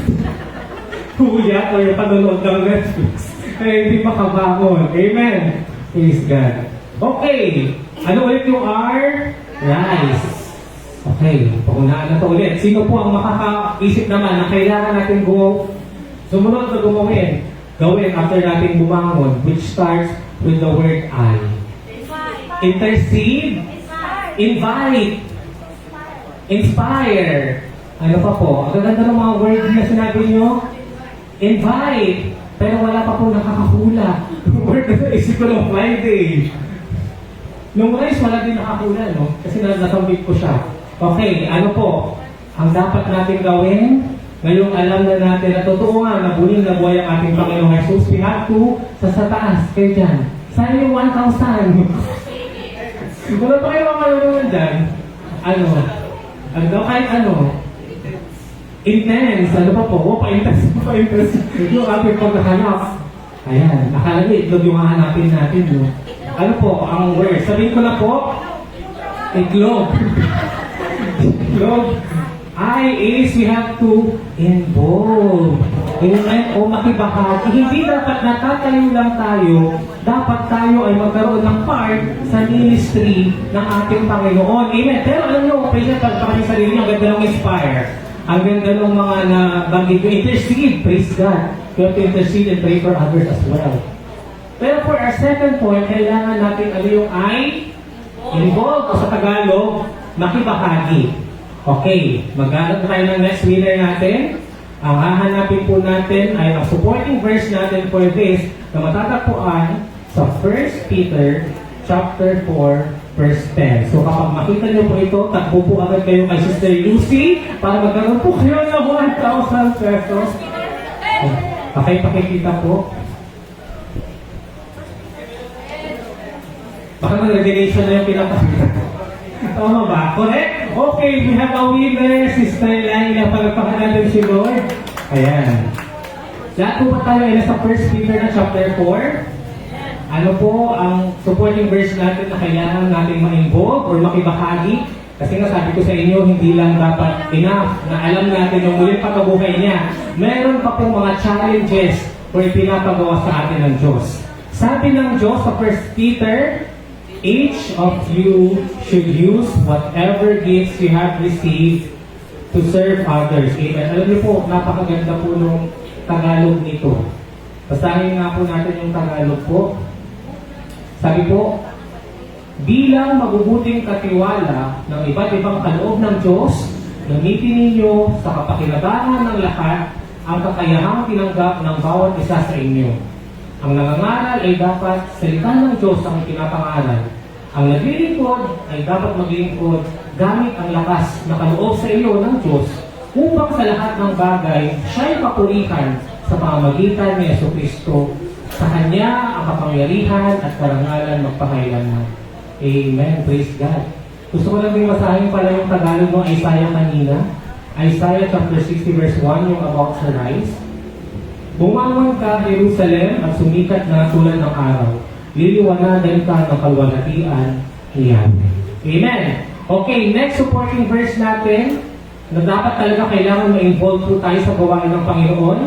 Puyat o yung panonood ng Netflix. Kaya hindi makabangon. Amen. Praise God. Okay. Ano ulit yung R? Rise. Okay. Paunaan na to ulit. Sino po ang makakaisip naman na kailangan natin sumunod na gawin after natin bumangon, which starts with the word I. Intercede. Invite. Inspire. Ano pa po? Ang ganda ng mga words na sinabi nyo. Invite. Pero wala pa po nakakahula. Word na isip ko ng Friday. Nung rise, wala din nakahula, no? Kasi nasambit ko siya. Okay, ano po? Ang dapat natin gawin? Ngayong alam na natin na totoo nga na buling na buhay ang ating Panginoong Jesus, we have to sa taas, kayo dyan. Sana yung 1,000. Wala pa kayo makalungan dyan. Ano daw kahit ano, intense, ano pa po, pa-intense. Yung ating pagkahanap. Ayan, akala niyo itlog yung hahanapin natin, no? Ano po, ang word? Sabihin ko na po, itlog. Itlog. I is we have to involve. Amen? O makibahagi. Hindi dapat natatayo lang tayo. Dapat tayo ay magkaroon ng part sa ministry ng ating Panginoon. Amen? Pero alam nyo, pwede pagpakasin sarili nyo, ang ganda ng inspire. Ang ganda ng mga nabanggit nyo. Intercede, praise God. You have to intercede and pray for others as well. Pero for our second point, kailangan natin ano yung I, involve, o sa Tagalog, makibahagi. Okay, maghanap tayo ng next winner natin. Ang hahanapin po natin ay ang supporting verse natin for this na matatagpuan sa 1 Peter chapter 4 verse 10. So kapag makita niyo po ito, takbo po agad kayo kay Sister Lucy para magkaroon po kayo ng 1,000 pesos. Okay, pakikita po. Baka mag-revelation na yung pinapakita. Tama ba? Correct? Okay, we have a winner, Sister Laila. Palagpakan natin si Lord. Ayan. Lahat po ba tayo ay nasa 1 Peter na chapter 4? Ano po ang supporting verse natin na kailangan natin ma-involve or makibahagi? Kasi nga sabi ko sa inyo, hindi lang dapat enough na alam natin yung muling pagkabuhay niya. Meron pa pong mga challenges o ipinapagawa sa atin ng Diyos. Sabi ng Diyos sa 1 Peter, each of you should use whatever gifts you have received to serve others. Amen. Alam niyo po, napakaganda po nung Tagalog nito. Basahin nga po natin yung Tagalog po. Sabi po, bilang mabubuting katiwala ng iba't ibang kaloob ng Diyos, gamitin ninyo sa kapakilabangan ng lahat ang kakayahang tinanggap ng bawat isa sa inyo. Ang nangangaral ay dapat salita ng Diyos ang pinapangaral. Ang naglilingkod ay dapat maglingkod gamit ang lakas na kaloob sa iyo ng Diyos upang sa lahat ng bagay siya'y papurihan sa pamamagitan ni Jesucristo. Sa Kanya ang kapangyarihan at karangalan magpakailanman. Amen. Praise God. Gusto ko lang din masahin pala yung Tagalog ng Isaiah kanina. Isaiah chapter 60 verse 1, yung about sa rise. Bumangon ka, Jerusalem, at sumikat na tulad ng araw. Liliwanagan ka ng kalwalhatian niyan. Amen. Okay, next supporting verse natin na dapat talaga kailangan ma-involve po tayo sa gawain ng Panginoon.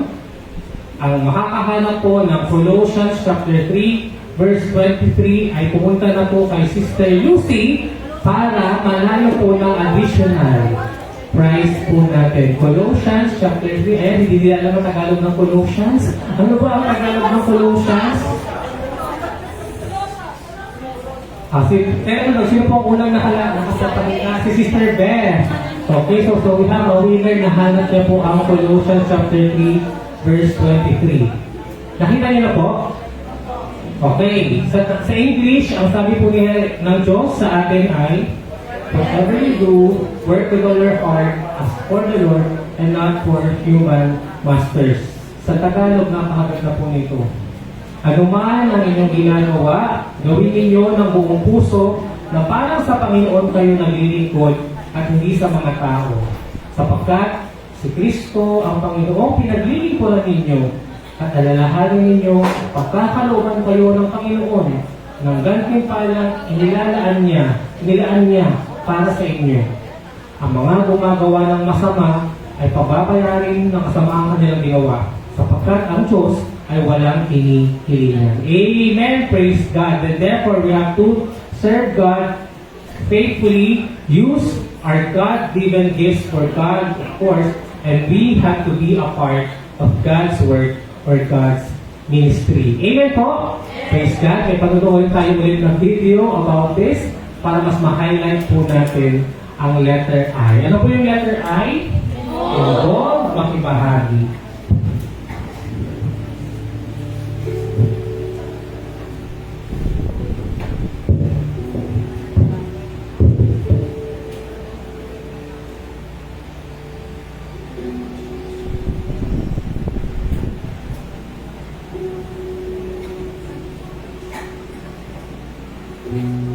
Ang makakahanap po ng Colossians chapter 3 verse 23 ay pumunta na po kay Sister Lucy para manalo po ng additional prize po natin. Colossians chapter 3. Hindi nila alam ang Tagalog ng Colossians. Ano ba ang Tagalog ng Colossians? Sino po ang unang nakasapalit na? Si Sister Beth. Okay, so we have a winner na hanap niya po ang Colossians chapter 3 verse 23. Nakita niyo na po? Okay. Sa English, ang sabi po niya ng Diyos sa atin ay, whatever you do, work with all your heart as for the Lord and not for human masters. Sa Tagalog, napakaganda po nito. Ano man ang inyong ginagawa, gawin ninyo ng buong puso na parang sa Panginoon kayo naglilingkod at hindi sa mga tao. Sapagkat si Kristo ang Panginoong pinaglilingkuran ninyo at alalahanin ninyo pagkakalooban kayo ng Panginoon ng gantimpala inilaan niya para sa inyo. Ang mga gumagawa ng masama ay pababayarin ng kasamaang kanilang ginawa sapagkat ang Diyos ay walang hinihilingan. Amen! Praise God! And therefore, we have to serve God faithfully, use our God-given gifts for God, of course, and we have to be a part of God's work or God's ministry. Amen po? Praise God! May patutuin tayo ulit ng video about this para mas ma-highlight po natin ang letter I. Ano po yung letter I? Involve, makibahagi. Amen.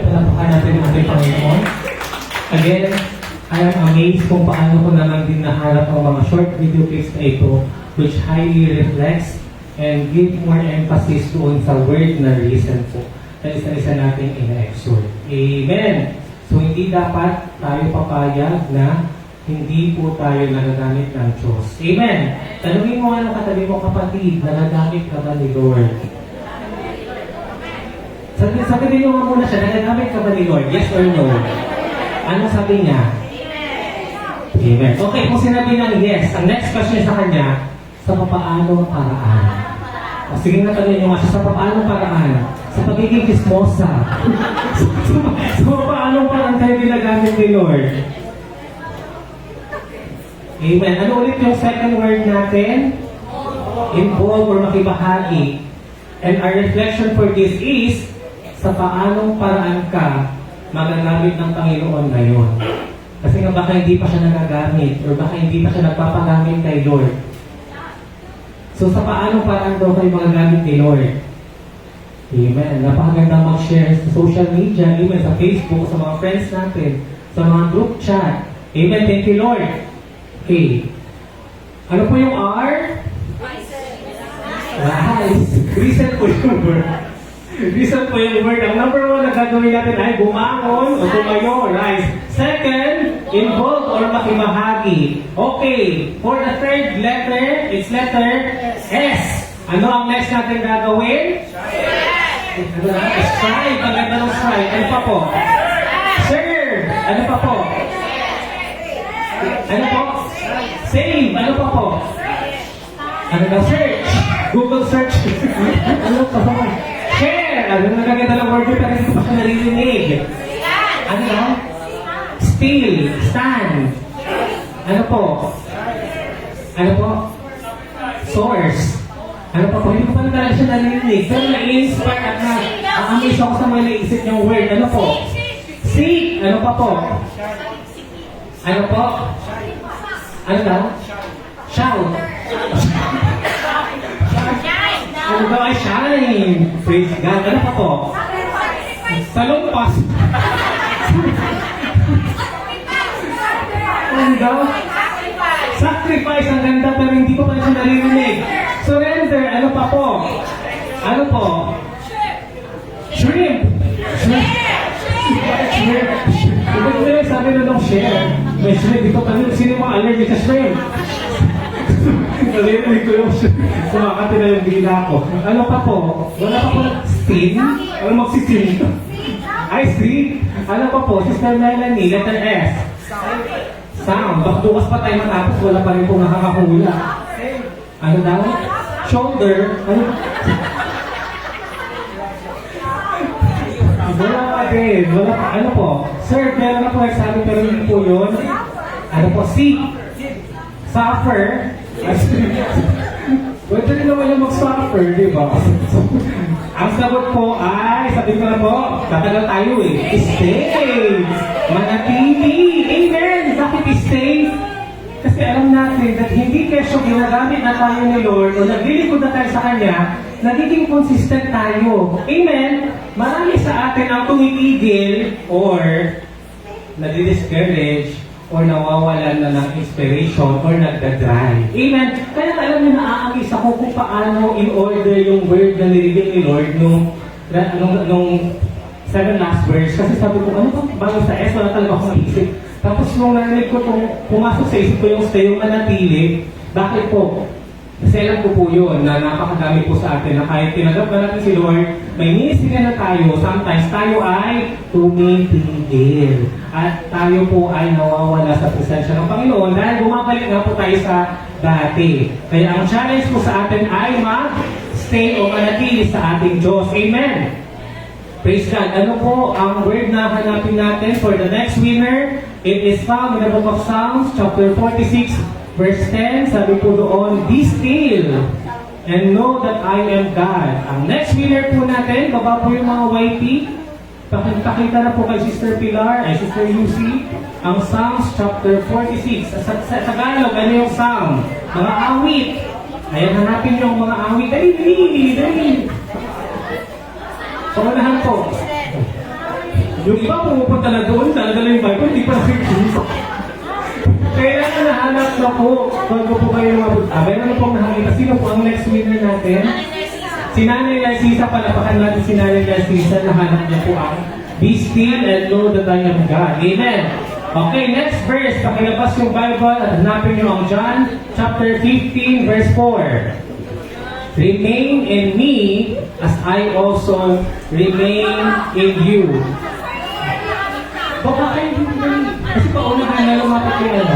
Palapakan natin ang ating Panginoon. Again, I am amazed kung paano ko naman din naharap ang mga short video clips na ito which highly reflects and give more emphasis doon sa word na reason po na isa-isa natin ina-exhort. Amen. So, hindi dapat tayo papayag na hindi po tayo nagagamit ng Diyos. Amen. Tanungin mo ano katabi mo, kapatid, nagagamit ka ba ni Lord? Sabi niyo nga muna siya, nagagamit ka ba ni Lord? Yes or no? Ano sabi niya? Amen. Okay, kung sinabi ng yes, ang next question sa kanya, sa papaanong paraan? O sige nga tanongin niyo nga siya, sa papaanong paraan? Sa pagiging kismosa. Sa papaanong paraan tayo ginagamit ni Lord? Amen. Ano ulit yung second word natin? Involve or makibahagi. And our reflection for this is, sa paanong paraan ka magagamit ng Panginoon ngayon. Kasi nga baka hindi pa siya nagagamit or baka hindi pa siya nagpapagamit kay Lord. So sa paanong paraan daw kayo magagamit ni Lord? Amen. Napakaganda mag-share sa social media, amen, sa Facebook, sa mga friends natin, sa mga group chat. Amen. Thank you, Lord. Okay. Ano po yung R? Rise. Reason po yung word. Reason po yung word. Ang number one na gagawin natin ay bumangon o tumayo. Rise. Second, involve or makibahagi. Okay. For the third letter, it's letter S. Ano ang next natin gagawin? Ano na? Strive. Ang ganda ng strive. Ano pa po? Serve. Ano pa po? Ano po? Save. Ano pa po? Ano na? Search. Google search. Ano pa po? Share. Ano na nagaganda ng word pero hindi ko pa siya naririnig. Ano na? Still. Stand. Ano po? Ano po? Source. Ano pa po? Hindi ko pa na talaga siya naririnig. Pero na-inspire at na-amaze ako sa mga naisip niyong word. Ano po? Seek. Ano pa po? Ano po? Ano daw? Shout. Ano daw ay shine? Praise God. Ano pa po? Salumpas. Ano daw? Sacrifice. Ang ganda pero hindi ko pa siya naririnig. Surrender. Ano pa po? Ano po? Shrimp. Shrimp. Ito nila sabi na nung share. May shrimp. Ito pa rin. Sino mga allergic sa shrimp? Narinig ko yung shrimp. Kumakati na yung bigla ko. Ano pa po? Wala pa po steam? Ano magsisim? Ay, steam? Ano pa po? Sister Melanie, letter S. Sound. Baka bukas pa tayo matapos, wala pa rin pong nakakahula. Ano daw? Shoulder. Ano? Wala pa din. Wala pa. Ano po? Sir, meron na po nagsabi pero hindi po yun. Ano po? Seek. Suffer. Pwede rin naman yung mag-suffer, di ba? Ang sagot po ay, sabi ko na po, tatagal tayo eh. Stay! Manatili! Amen! Bakit stay? Kasi alam natin that hindi kesyo ginagamit na tayo ni Lord o naglilikod na tayo sa Kanya, nagiging consistent tayo. Amen? Marami sa atin ang tumitigil or nadi-discourage or nawawalan na ng inspiration or nagdadry. Amen? Kaya alam niyo, naaangis ako kung paano in order yung word na nirigil ni Lord nung 7 last verse. Kasi sabi ko, ano ba? Bago sa S, wala talaga akong naisip. Tapos nung narinig ko kung pumasok sa isip ko yung stay, yung manatili, bakit po? Kasi alam ko po yun, na napakadami po sa atin na kahit tinagap na natin si Lord, may ministry na tayo, sometimes tayo ay tumitigil. At tayo po ay nawawala sa presensya ng Panginoon dahil bumabalik nga po tayo sa dati. Kaya ang challenge po sa atin ay mag-stay o manatili sa ating Diyos. Amen! Praise God. Ano po ang word na hanapin natin for the next winner? It is found in the book of Psalms, chapter 46, verse 10. Sabi po doon, be still and know that I am God. Ang next winner po natin, baba po yung mga YT. Pakita na po kay Sister Pilar, ay Sister Lucy, ang Psalms chapter 46. Sa Tagalog, ano yung Psalm? Mga awit. Ayan, hanapin yung mga awit. Dali. Paunahan po. Yung iba pumupunta na doon, talaga yung Bible, hindi pa nakikita. Kailangan nahanap na po, bago po kayo mabot. Meron na pong nakakita. Sino po ang next winner natin? Si Nanay Narcisa, palapakan natin si Nanay Narcisa, nahanap niya po ang be still and know that I am God. Amen. Okay, next verse. Pakilabas yung Bible at hanapin niyo ang John chapter 15, verse 4. Remain in me as I also remain in you. Baka kayo hindi. Kasi paunahan na lumapit yung ano.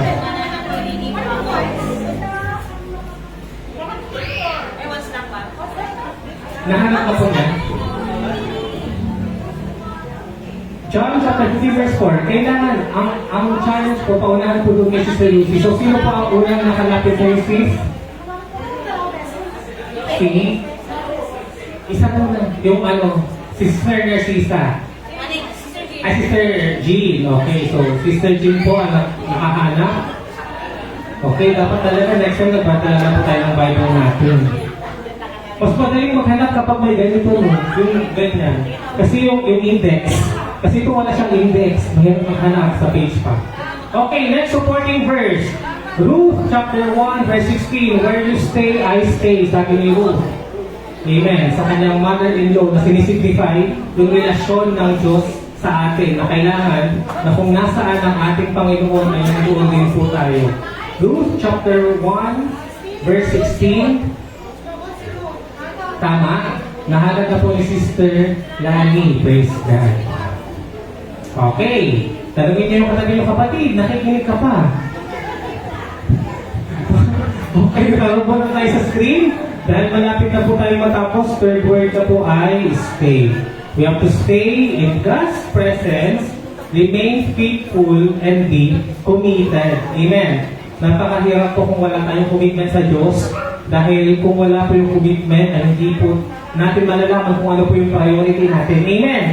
Nahanap na po niya. John chapter 15 verse 4. Kailangan, ang challenge po, paunahan po doon kay Sister Lucy. So, sino pa ang unang nakalapit sa yung sis? Isa po na, yung ano, Sister Narcisa. Ay, Sister Jean. Okay, so Sister Jean po ang nakahanap. Okay, dapat talaga next time nagbatala po tayo ng Bible natin. Mas madaling maghanap kapag may ganito, no? Yung ganyan. Kasi yung index, kasi ito wala siyang index, mahirap maghanap sa page pa. Okay, next supporting verse. Ruth chapter 1 verse 16, where you stay, I stay, sabi ni Ruth. Amen. Sa kanyang mother-in-law na sinisignify yung relasyon ng Diyos sa atin na kailangan na kung nasaan ang ating Panginoon ay nandoon din po tayo. Ruth chapter 1 verse 16. Tama. Nahanap na po ni Sister Lani. Praise God. Okay. Tanungin niyo yung katabi yung kapatid. Nakikinig ka pa. Okay, nakaroon na tayo sa screen. Dahil malapit na po tayo matapos, third word na po ay stay. We have to stay in God's presence, remain faithful, and be committed. Amen. Napakahirap po kung wala tayong commitment sa Diyos. Dahil kung wala po yung commitment, ay hindi po natin malalaman kung ano po yung priority natin. Amen.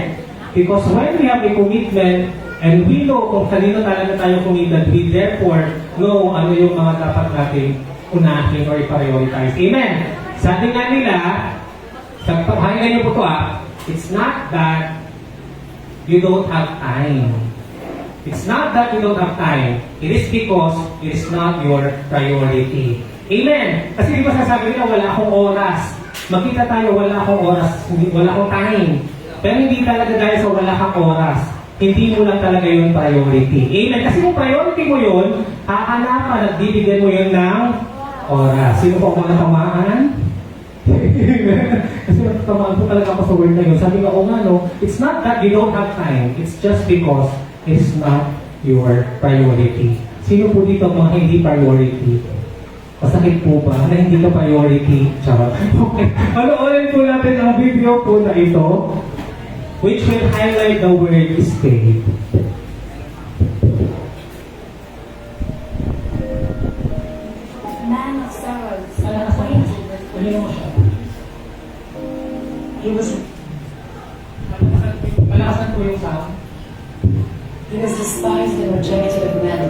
Because when we have a commitment, and we know kung kanino talaga tayo committed, we therefore know ano yung mga dapat natin unahin or i-prioritize. Amen. Sabi nga nila, sa paghahingan niyo po ito it's not that you don't have time. It's not that you don't have time. It is because it is not your priority. Amen. Kasi di ba sasabi nila, wala akong oras. Makita tayo, wala akong oras. Wala akong time. Pero hindi talaga dahil sa wala kang oras. Hindi mo lang talaga yung priority. Amen. Kasi kung priority mo yun, hahanapan at bibigyan mo yun ng oras. Sino po mga tamaan? Kasi natamaan po talaga ako sa word na yun. Sabi nga, no, it's not that you don't have time. It's just because it's not your priority. Sino po dito mga hindi priority? Masakit po ba na hindi ka priority? Charot. Okay. Ano-ulit po natin ang video po na ito, which will highlight the word stay. Man of sorrows, acquainted with grief. He was Malakasan po yung sound. despised and rejected of men.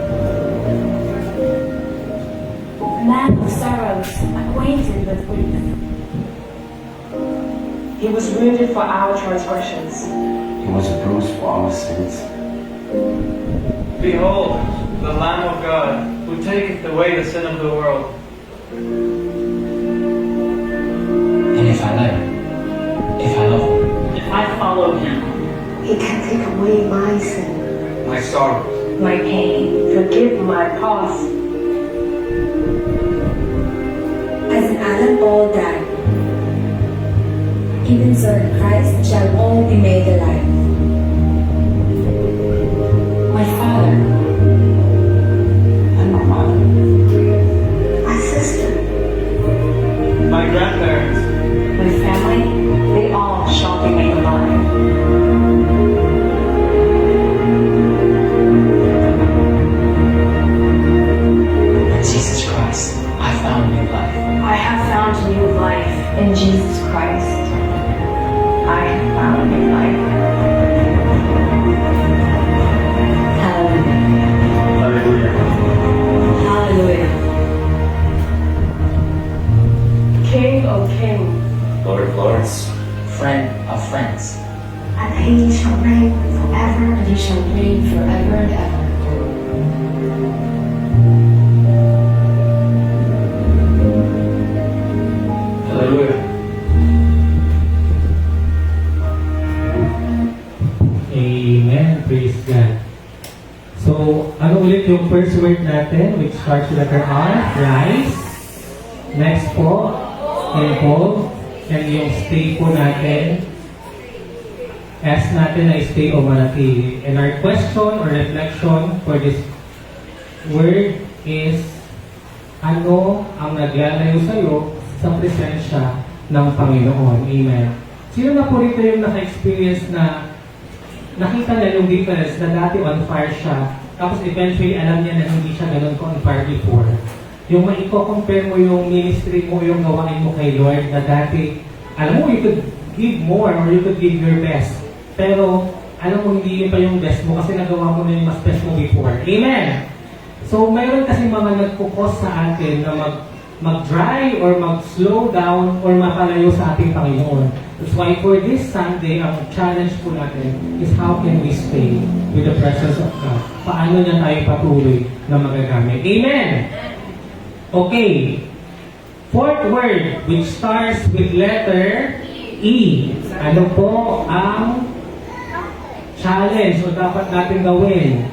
Man of sorrows, acquainted with grief. He was wounded for our transgressions. He was bruised for our sins. Behold, the Lamb of God, who taketh away the sin of the world. And if I love him, If I follow him, He can take away my sin, my sorrow, my pain, forgive my past. As an Adam all died, even so in Christ shall all be made alive. My Father, and my mother, My sister, my grandparents, my family, they all shall be made alive. in Jesus Christ, I found new life. I have found new life in Jesus Christ. I have found new life. hallelujah. Hallelujah. King of kings, Lord of lords, friend of friends. and He shall reign forever. And he shall reign forever and ever. Hallelujah. Amen. Praise God. So, ano ulit yung first word natin, which starts with letter R? Rise. Next po, involve. And yung stay po natin, S natin na stay o manatili. And our question or reflection for this word is, ano ang naglalayo sa'yo sa presensya ng Panginoon? Amen. Sino na po rito yung naka-experience na nakita niya yung difference na dati on fire siya, tapos eventually alam niya na hindi siya ganun ko on fire before. Yung maiko-compare mo yung ministry mo, yung gawain mo kay Lord na dati, alam mo, you could give more or you could give your best. Pero, alam mo, hindi yun pa yung best mo kasi nagawa mo na yung mas best mo before. Amen! So, mayroon kasi mga nagkukos sa atin na mag-dry or mag-slow down or mapalayo sa ating Panginoon. That's why for this Sunday, ang challenge po natin is how can we stay with the presence of God? Paano niya tayo patuloy na magagamit? Amen! Okay. Fourth word, which starts with letter E. Ano po ang challenge o dapat natin gawin?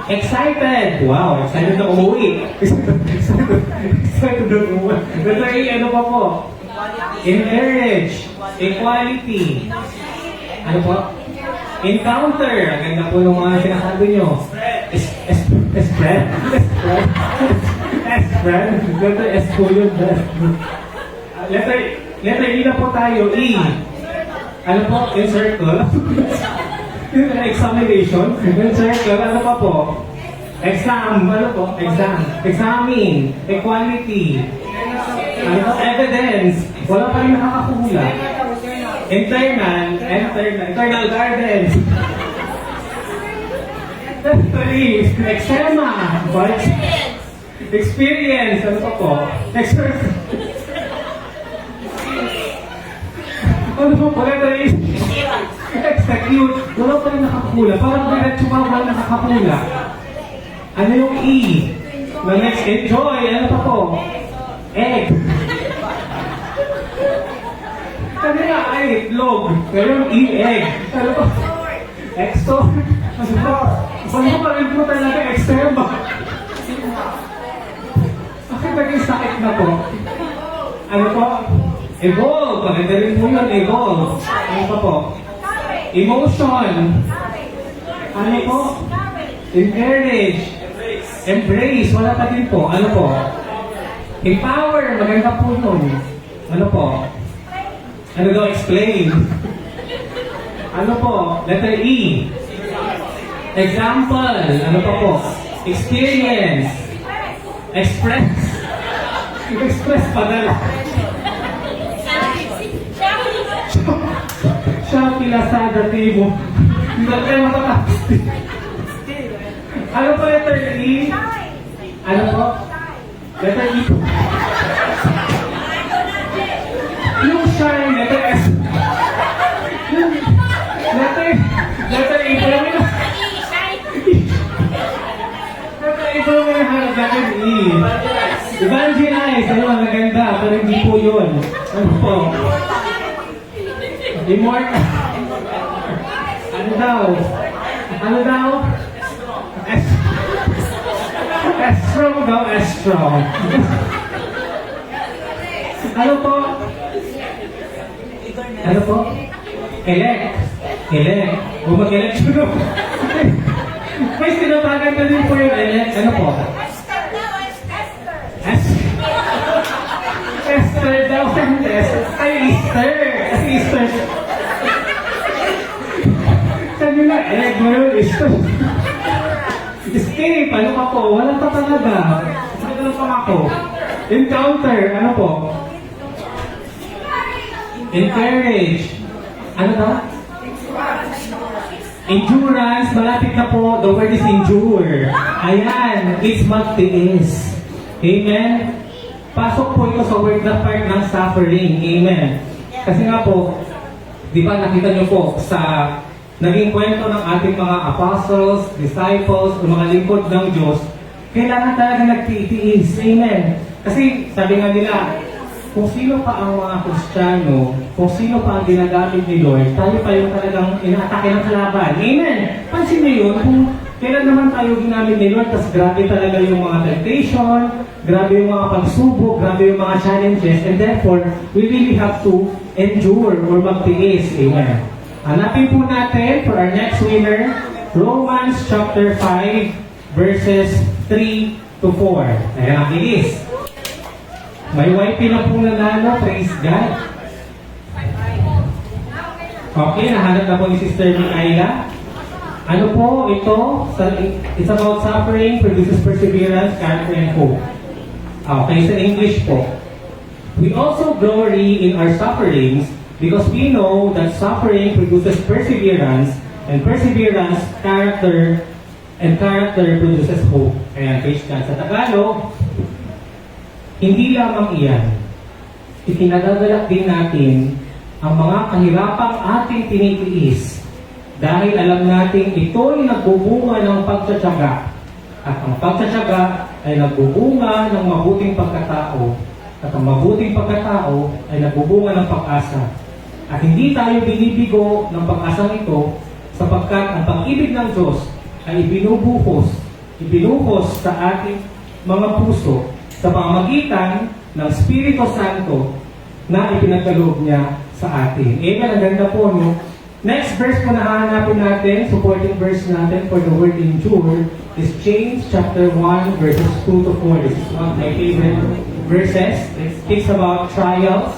Excited! Wow, excited na umuwi. Excited na umuwi. Letter E, ano pa po? Encourage. Equality. Ano po? Encounter. Ang ganda po ng mga sinasabi nyo. Spread? Spread? Letter S po yun. Letter E na po tayo. E. Ano po? Encircle. Examination. Encircle. Ano pa po? Exam. Ano po? Exam. Examine. Equality. Ano po? Evidence. Wala pa rin nakakahula. Internal gardens. Actually, eczema. But, experience. Ano pa po? Ano po pala tayo? Execute. Wala pa rin nakakahula. Parang diretso pa wala nakakahula. Ano yung E? The next, enjoy. Ano pa po? Egg. Kanina ay itlog. Pero yung E, egg. Ano pa? Exo. Ano pa rin po talaga eczema? Bakit naging sakit na po? Ano po? Evolve. Maganda rin po yun, evolve. Ano pa po? Emotion. Ano po? Encourage. Embrace, wala pa din po. Ano po? Empower, maganda po yun. Ano po? Ano daw, explain? Ano po? Letter E. Example. Ano pa po? Experience. Express. Express padala. Shopee, Lazada, Timo. Hindi na tayo matatapos. Ano po letter E? Ano po? Letter E po. Yung shine, letter S. Letter E po yung letter E po yung hinahanap letter E. Evangelize, ano ang maganda, pero hindi po yun. Ano po? Immortal. Ano daw? Ano daw? Strong daw, strong. Ano po? Ano po? Elect. Elect. Kung mag-elect yun. May sinabagan na din po yung elect. Ano po? Esther daw. Ay, Easter. Kasi Easter. Sabi na, elect mo yun, Easter. Escape, ano pa po? Wala pa talaga. Ano pa ako? Encounter, ano po? Encourage. Ano daw? Endurance, malapit na po. The word is endure. Ayan, it's magtiis. Amen? Pasok po ito sa word na part ng suffering. Amen. Kasi nga po, di ba nakita niyo po sa naging kwento ng ating mga apostles, disciples, o mga lingkod ng Diyos, kailangan talaga nagtitiis. Amen. Kasi sabi nga nila, kung sino pa ang mga Kristiyano, kung sino pa ang ginagamit ni Lord, tayo pa yung talagang inaatake ng kalaban. Amen. Pansin niyo yun, kung kailan naman tayo ginamit ni Lord, tas grabe talaga yung mga temptation, grabe yung mga pagsubok, grabe yung mga challenges, and therefore, we really have to endure or magtiis. Amen. Hanapin po natin for our next winner, Romans chapter 5, verses 3 to 4. Ayan, ang bilis. May YP na po nanalo, praise God. Okay, nahanap na po ni Sister Mikaela. Ano po ito? It's about suffering, produces perseverance, character, and hope. Okay, sa English po. We also glory in our sufferings, because we know that suffering produces perseverance, and perseverance, character, and character produces hope. Ayan, praise God. Sa Tagalog, hindi lamang iyan. Itinagagalak din natin ang mga kahirapang ating tinitiis dahil alam natin ito'y nagbubunga ng pagtsatsaga. At ang pagtsatsaga ay nagbubunga ng mabuting pagkatao. At ang mabuting pagkatao ay nagbubunga ng pag-asa. At hindi tayo binibigo ng pag-asang ito sapagkat ang pag-ibig ng Diyos ay ibinuhos sa ating mga puso sa pamamagitan ng Espiritu Santo na ipinagkaloob niya sa atin. Amen. Ang ganda po, no? Next verse po na hahanapin natin, supporting verse natin for the word endure, is James chapter 1, verses 2 to 4. This is one of my favorite verses. It speaks about trials,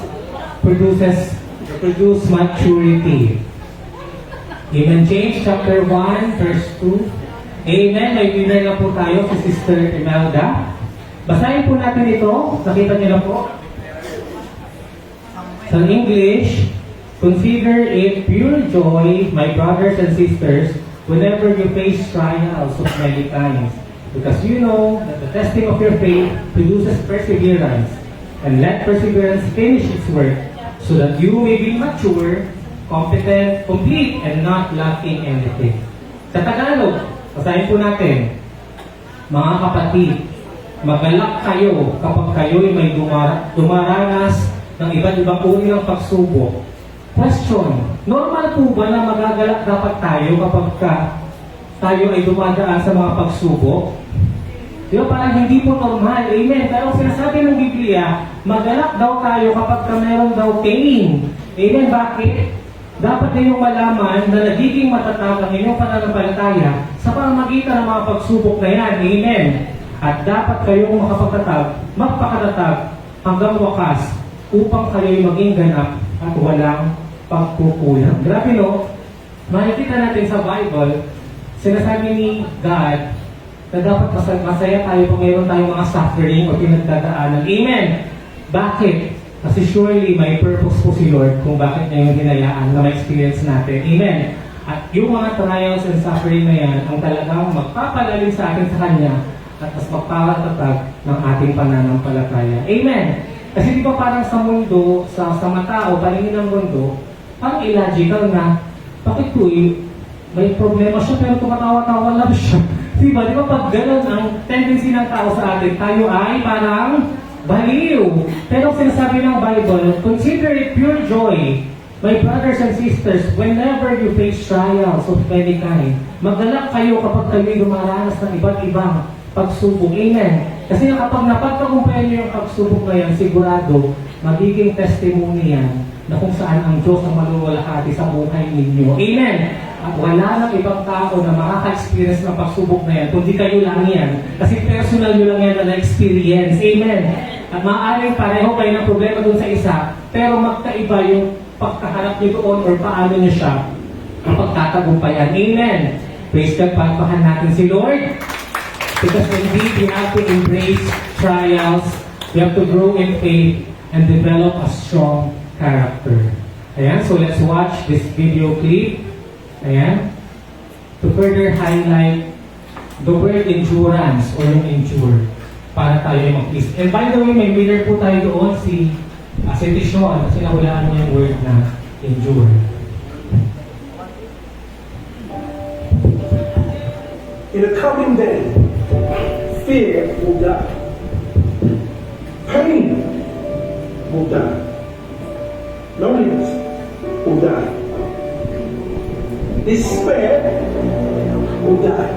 produce maturity. Amen. James chapter 1, verse 2. Amen. May winner na po tayo si Sister Imelda. Basahin po natin ito. Nakita niyo na po. Sa English, consider it pure joy, my brothers and sisters, whenever you face trials of many kinds. Because you know that the testing of your faith produces perseverance. And let perseverance finish its work, so that you may be mature, competent, complete, and not lacking anything. Sa Tagalog, basahin po natin. Mga kapatid, magalak kayo kapag kayo'y may dumaranas ng iba't ibang uri ng pagsubok. Question, normal po ba na magagalak dapat tayo kapag tayo ay dumadaan sa mga pagsubok? Di ba parang hindi po normal, amen. Pero sinasabi ng Biblia, magalak daw tayo kapag meron daw pain. Amen, bakit? Dapat ninyong malaman na nagiging matatag ang inyong pananampalataya sa pamamagitan ng mga pagsubok na yan. Amen. At dapat kayong magpakatatag hanggang wakas upang kayo'y maging ganap at walang pagkukulang. Grabe no? Makikita natin sa Bible, sinasabi ni God na dapat masaya tayo kung mayroon tayong mga suffering o pinagdadaanan. Amen! Bakit? Kasi surely may purpose po si Lord kung bakit niya yung hinayaan na ma-experience natin. Amen! At yung mga trials and suffering na yan ang talagang magpapalalim sa atin sa Kanya at mas magpapatatag ng ating pananampalataya. Amen! Kasi di ba parang sa mundo, sa mga tao, paningin ng mundo, parang illogical na, bakit po may problema siya pero tumatawa-tawa lang siya. Diba? Di ba pag ganun ang tendency ng tao sa atin, tayo ay parang baliw. Pero sinasabi ng Bible, consider it pure joy, my brothers and sisters, whenever you face trials of any kind. Maggalak kayo kapag kayo dumaranas ng iba't ibang pagsubok. Amen. Kasi kapag napagtagumpayan niyo yung pagsubok na yan, sigurado, magiging testimony yan na kung saan ang Diyos ang maluwalhati sa buhay ninyo. Amen. At wala nang ibang tao na makaka-experience ng pagsubok na yan, kundi kayo lang yan. Kasi personal nyo lang yan na na-experience. Amen. At maaaring pareho kayo ng problema dun sa isa, pero magkaiba yung pagkaharap nyo doon or paano nyo siya kapag tatagumpayan. Amen. Praise God, pagpahan natin si Lord. Because indeed, we have to embrace trials, we have to grow in faith, and develop a strong character. Ayan, so let's watch this video clip. Ayan, to further highlight the word endurance or yung endure para tayo ay mag-please. And by the way, may winner po tayo doon si Tishon kasi nahulaan niya yung word na endure. In the coming day, fear will die. Pain will die. Loneliness will die. Despair will die.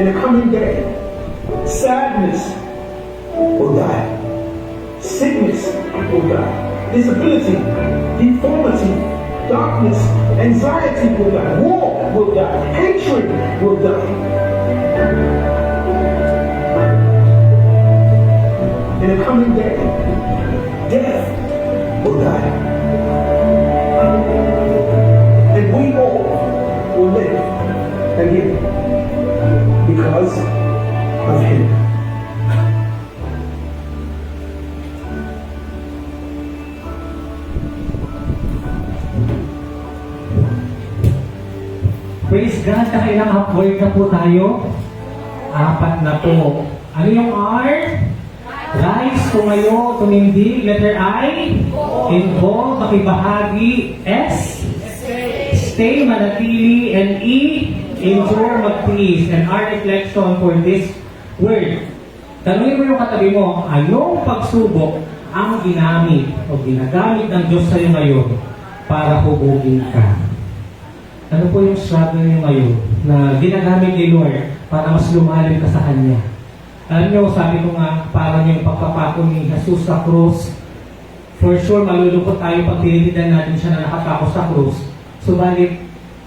In the coming day, sadness will die. Sickness will die. Disability, deformity, darkness, anxiety will die. War will die. Hatred will die. In the coming day, death will die. And we all will live again because of Him. Praise God, nakailang upward na po tayo. 4 na po. Ano yung R? Rise, tumayo, tumindig. Letter I? Involve, makibahagi. S? Stay, manatili. And E? Endure, mag-please. And R reflection for this word. Tanungin mo yung katabi mo, anong pagsubok ang ginamit o ginagamit ng Diyos sa'yo ngayon para hubugin ka? Ano po yung struggle niyo ngayon na ginagamit ni Lord para mas lumalim ka sa Kanya? Alam niyo, sabi ko nga, parang yung pagpapako ni Jesus sa krus, for sure, malulungkot tayo pag tinitidan natin siya na nakapako sa krus. Subalit,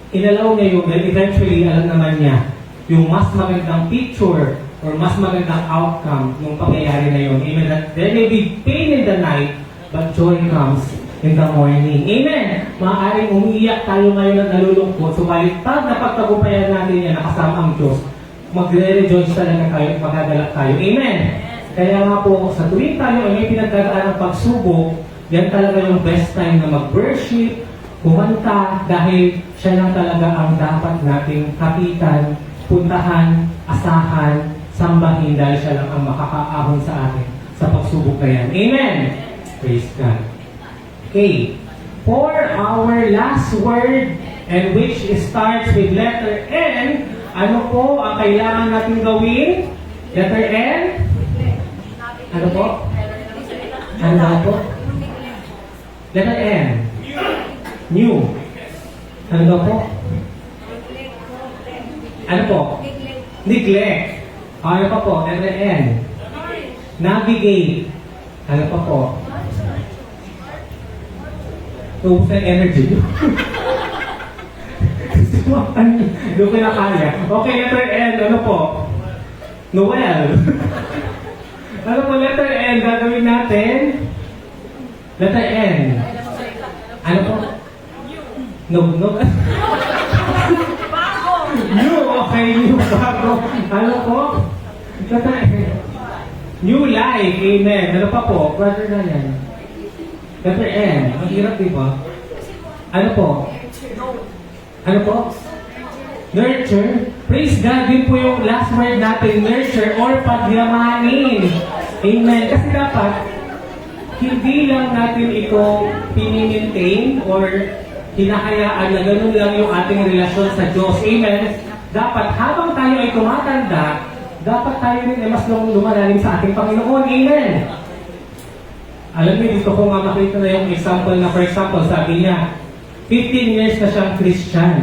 inalaw niya yun, and eventually, alam naman niya, yung mas magandang picture or mas magandang outcome ng pangyayari na yun. Amen. That there may be pain in the night, but joy comes in the morning. Amen! Maaaring umiiyak tayo ngayon at nalulungkot, subalit pag napagtagumpayan natin yan, nakasama ang Diyos, magre-rejoice talaga tayo at magagalak tayo. Amen! Kaya nga po, sa tuwing tayo ay may pinagdadaan ng pagsubok, yan talaga yung best time na mag-worship, kumanta, dahil siya lang talaga ang dapat nating kapitan, puntahan, asahan, sambahin, dahil siya lang ang makakaahon sa atin sa pagsubok na yan. Amen! Praise God. Okay, for our last word, and which starts with letter N, ano po ang kailangan natin gawin? Letter N? Ano po? Ano daw po? Letter N. New. Ano daw po? Ano po? Neglect. Ano pa po? Letter N. Navigate. Ano pa po? Ubus ng energy. Doon ko na kaya. Okay, letter N, ano po? Noel. Ano po, letter N, gagawin natin? Letter N. Ano po? No. New, okay, new, bago. Ano po? Letter N. New life, amen. Ano pa po? Brother na yan. Letter N. Ang hirap, di ba? Ano po? Ano po? Nurture. Praise God, din po yung last word natin, nurture or pagyamanin. Amen. Kasi dapat, hindi lang natin ito pinimaintain or hinahayaan na ganun lang yung ating relasyon sa Diyos. Amen. Dapat habang tayo ay tumatanda, dapat tayo rin ay mas lumalalim sa ating Panginoon. Amen. Alam niyo, dito ko nga makita na yung example na, for example, sabi niya, 15 years na siyang Christian.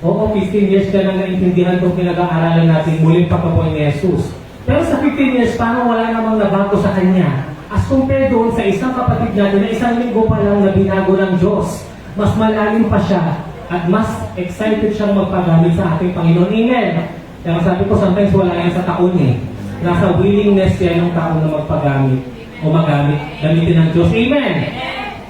Oo, 15 years ka nang naintindihan itong pinag-aaralan natin muling pagkabuhay ni Jesus. Pero sa 15 years, parang wala namang nabago sa kanya. As compared doon sa isang kapatid natin na isang linggo pa lang na binago ng Diyos, mas malalim pa siya at mas excited siyang magpagamit sa ating Panginoon. Amen. Kaya sabi ko, sometimes wala yan sa taon eh. Nasa willingness yan ng tao na magpagamit o magamit, gamitin ng Diyos. Amen.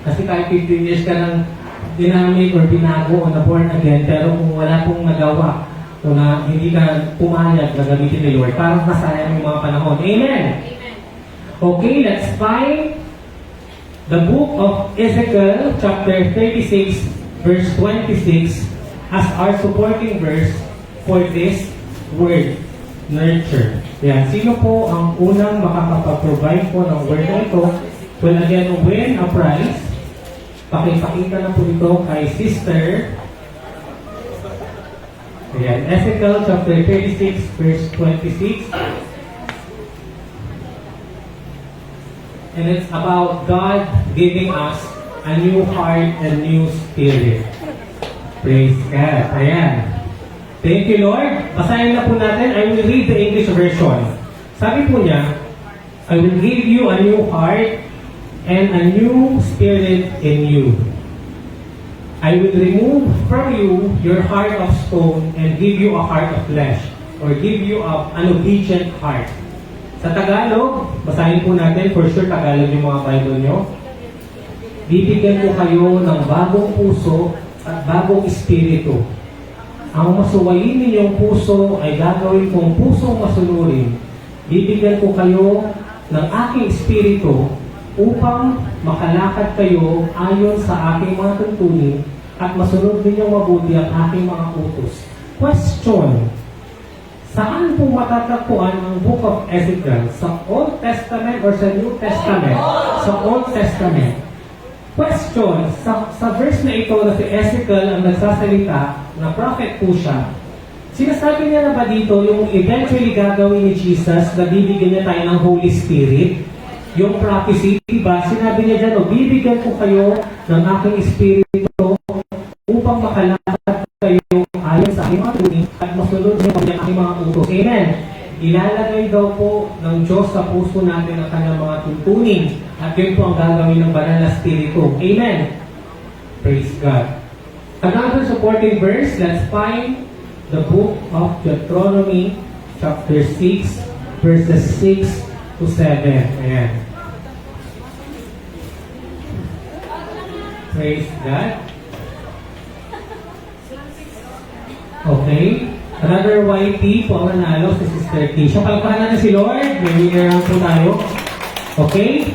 Kasi kahit 15 years ka nang dinamit or binago o na-born again, pero kung wala pong nagawa o na hindi ka pumayag na gamitin ni Lord, parang nasayang yung mga panahon. Amen. Okay, let's find the book of Ezekiel, chapter 36, verse 26, as our supporting verse for this word, nurture. Yan. Sino po ang unang makakapag-provide po ng word na ito? Well, again, win a prize. Pakipakita na po ito kay Sister. Ayan, Ezekiel chapter 36, verse 26. And it's about God giving us a new heart and new spirit. Praise God. Ayan. Thank you, Lord. Basahin na po natin. I will read the English version. Sabi po niya, I will give you a new heart and a new spirit in you. I will remove from you your heart of stone and give you a heart of flesh, or give you an obedient heart. Sa Tagalog, basahin po natin, for sure Tagalog yung mga Bible nyo. Bibigyan ko kayo ng bagong puso at bagong espiritu. Ang masuwayin ninyong puso ay gagawin kong pusong masunurin. Bibigyan ko kayo ng aking espiritu upang makalakad kayo ayon sa aking mga tuntunin at masunod ninyong mabuti ang aking mga utos. Question: saan po matatagpuan ang Book of Ezekiel? Sa Old Testament or sa New Testament? Sa Old Testament. Question: sa verse na ito na si Ezekiel ang nagsasalita, na prophet po siya, sinasabi niya na ba dito yung eventually gagawin ni Jesus na bibigyan niya tayo ng Holy Spirit? Yung prophecy, diba? Sinabi niya dyan, bibigyan ko kayo ng aking espiritu upang makalakad kayo ayon sa aking mga tuning at masunod niyo ang aking mga utos. Amen. Ilalagay daw po ng Diyos sa puso natin ang kanyang mga tuntunin at yun po ang gagawin ng banal na espiritu. Amen. Praise God. Another supporting verse, let's find the book of Deuteronomy, chapter 6, verses 6 to 7. Ayan. Praise God. Okay. Another YP po ang nanalo si Sister Keisha. Palpahan natin si Lord. May winner po tayo. Okay?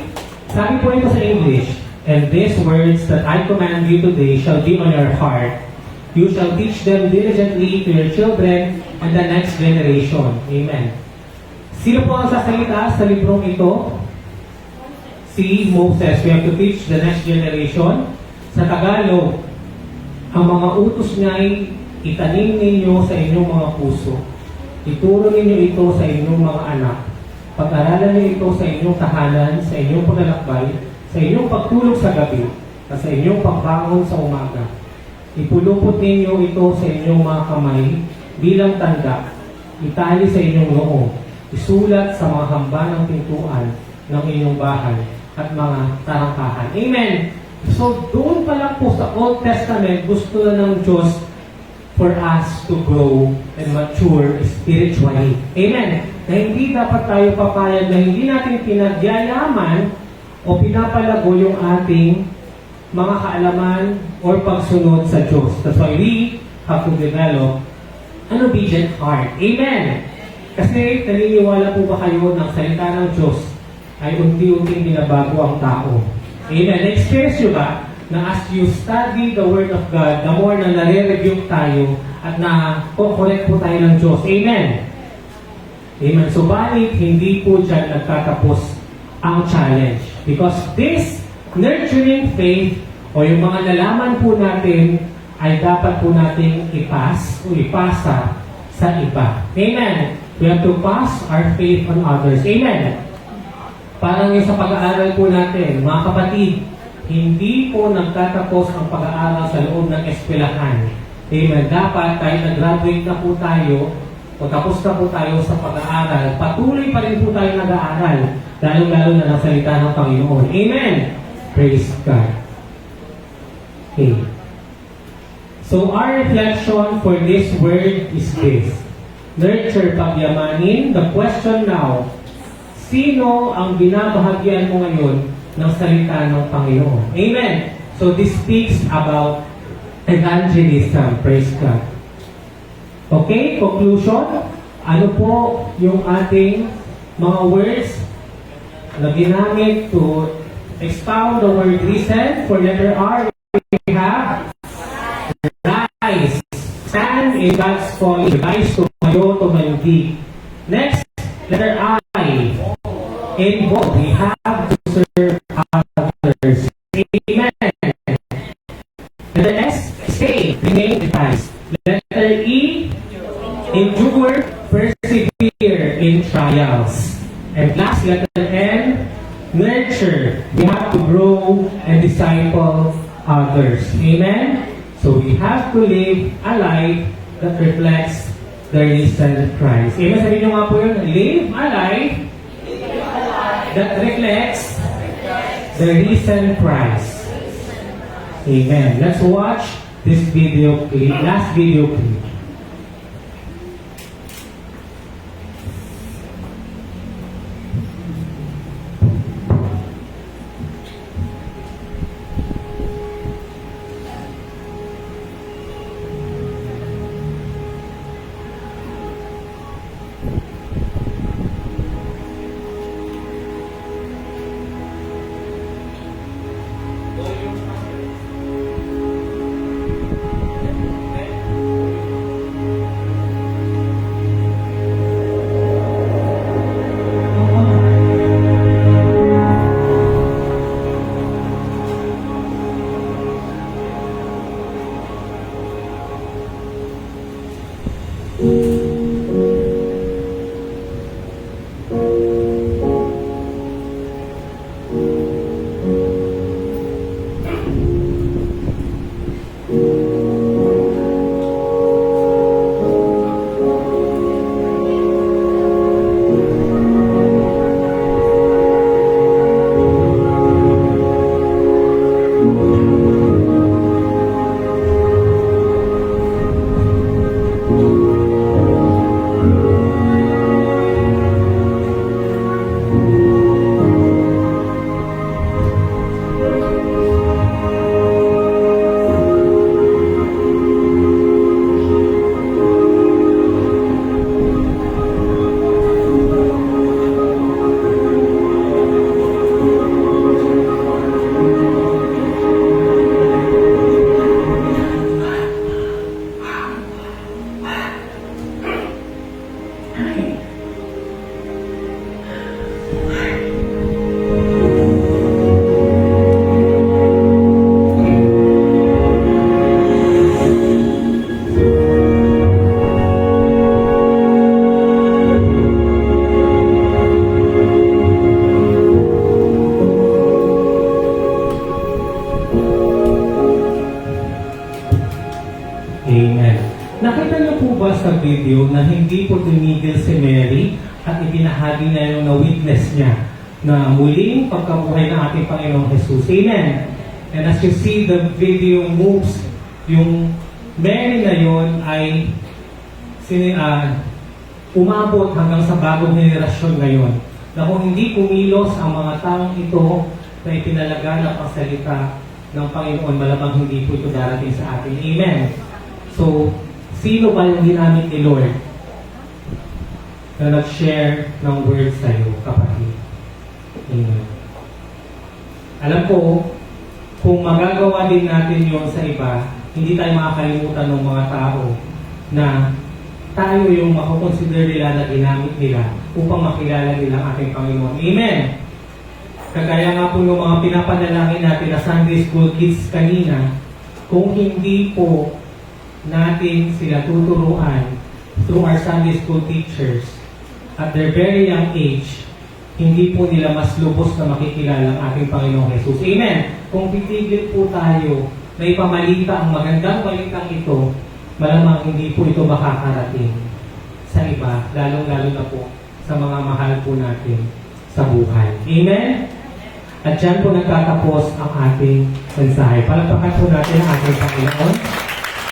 Sabi po ito sa English, and these words that I command you today shall be on your heart. You shall teach them diligently to your children and the next generation. Amen. Sino po ang sasalita sa librong ito? Si Moses. We have to teach the next generation. Sa Tagalog, ang mga utos niya ay itanim ninyo sa inyong mga puso. Ituro ninyo ito sa inyong mga anak. Pag-aralan niyo ito sa inyong tahanan, sa inyong paglalakbay, sa inyong pagtulog sa gabi, at sa inyong pagbangon sa umaga. Ipulupot ninyo ito sa inyong mga kamay bilang tanda. Itali sa inyong noo. Isulat sa mga hamba ng pintuan ng inyong bahay at mga tarangkahan. Amen! So, doon pa lang po sa Old Testament, gusto na ng Diyos for us to grow and mature spiritually. Amen. Na hindi dapat tayo papayag na hindi natin pinagyayaman o pinapalago yung ating mga kaalaman or pagsunod sa Diyos. That's why we have to develop an obedient heart. Amen. Kasi naniniwala po ba kayo ng salita ng Diyos ay unti-unting binabago ang tao? Amen. Na-experience nyo ba na as you study the Word of God, the more na nare-review tayo at na correct po tayo ng Diyos. Amen. Amen. Subalit, hindi po dyan nagtatapos ang challenge. Because this nurturing faith o yung mga nalaman po natin ay dapat po nating ipas o ipasa sa iba. Amen. We have to pass our faith on others. Amen. Parang yung sa pag-aaral po natin, mga kapatid, hindi po nagtatapos ang pag-aaral sa loob ng eskwelahan. Amen. Dapat kahit nag-graduate na po tayo, o tapos na po tayo sa pag-aaral, patuloy pa rin po tayo nag-aaral, lalo-lalo na ng salita ng Panginoon. Amen. Praise God. Okay. So our reflection for this word is this. Nurture pagyamanin. The question now, sino ang binabahagyan mo ngayon ng salita ng Panginoon? Amen. So this speaks about evangelism. Praise God. Okay, conclusion. Ano po yung ating mga words na ginamit to expound the word listen? For letter R, we have rise. Stand in God's calling. Rise tumayo, tumaldi. Next, letter I. Involve. We have to serve others. Amen. Letter S, stay, remain in Christ. Letter E, endure, persevere in trials. And last, letter N, nurture. We have to grow and disciple others. Amen? So we have to live a life that reflects the risen Christ. Amen? Sabihin nyo nga po yun, live a life that reflects the risen Christ. Amen. Let's watch this video clip, last video clip. Amen. Nakita niyo po ba sa video na hindi po tumigil si Mary at ibinahagi niya yung na-witness niya na muling pagkabuhay ng ating Panginoong Jesus. Amen. And as you see, the video moves yung Mary na yon ay umabot hanggang sa bagong henerasyon ngayon na kung hindi kumilos ang mga taong ito na ipinalaganap ang salita ng Panginoon, malamang hindi po ito darating sa atin. Amen. So, sino ba yung ginamit ni Lord na nag-share ng word sa iyo, kapatid? Amen. Alam ko, kung magagawa din natin yon sa iba, hindi tayo makakalimutan ng mga tao na tayo yung makukonsider nila na ginamit nila upang makilala nila ang ating Panginoon. Amen! Kagaya nga po yung mga pinapanalangin natin na Sunday School kids kanina, kung hindi po natin sila tuturuan through our Sunday School teachers at their very young age, hindi po nila mas lubos na makikilala ang ating Panginoong Jesus. Amen! Kung titigil po tayo na ipamalita ang magandang balitang ito, malamang hindi po ito makakarating sa iba, lalong-lalo na po sa mga mahal po natin sa buhay. Amen? At dyan po nagtatapos ang ating mensahe. Palagpakan po natin ang ating Panginoon.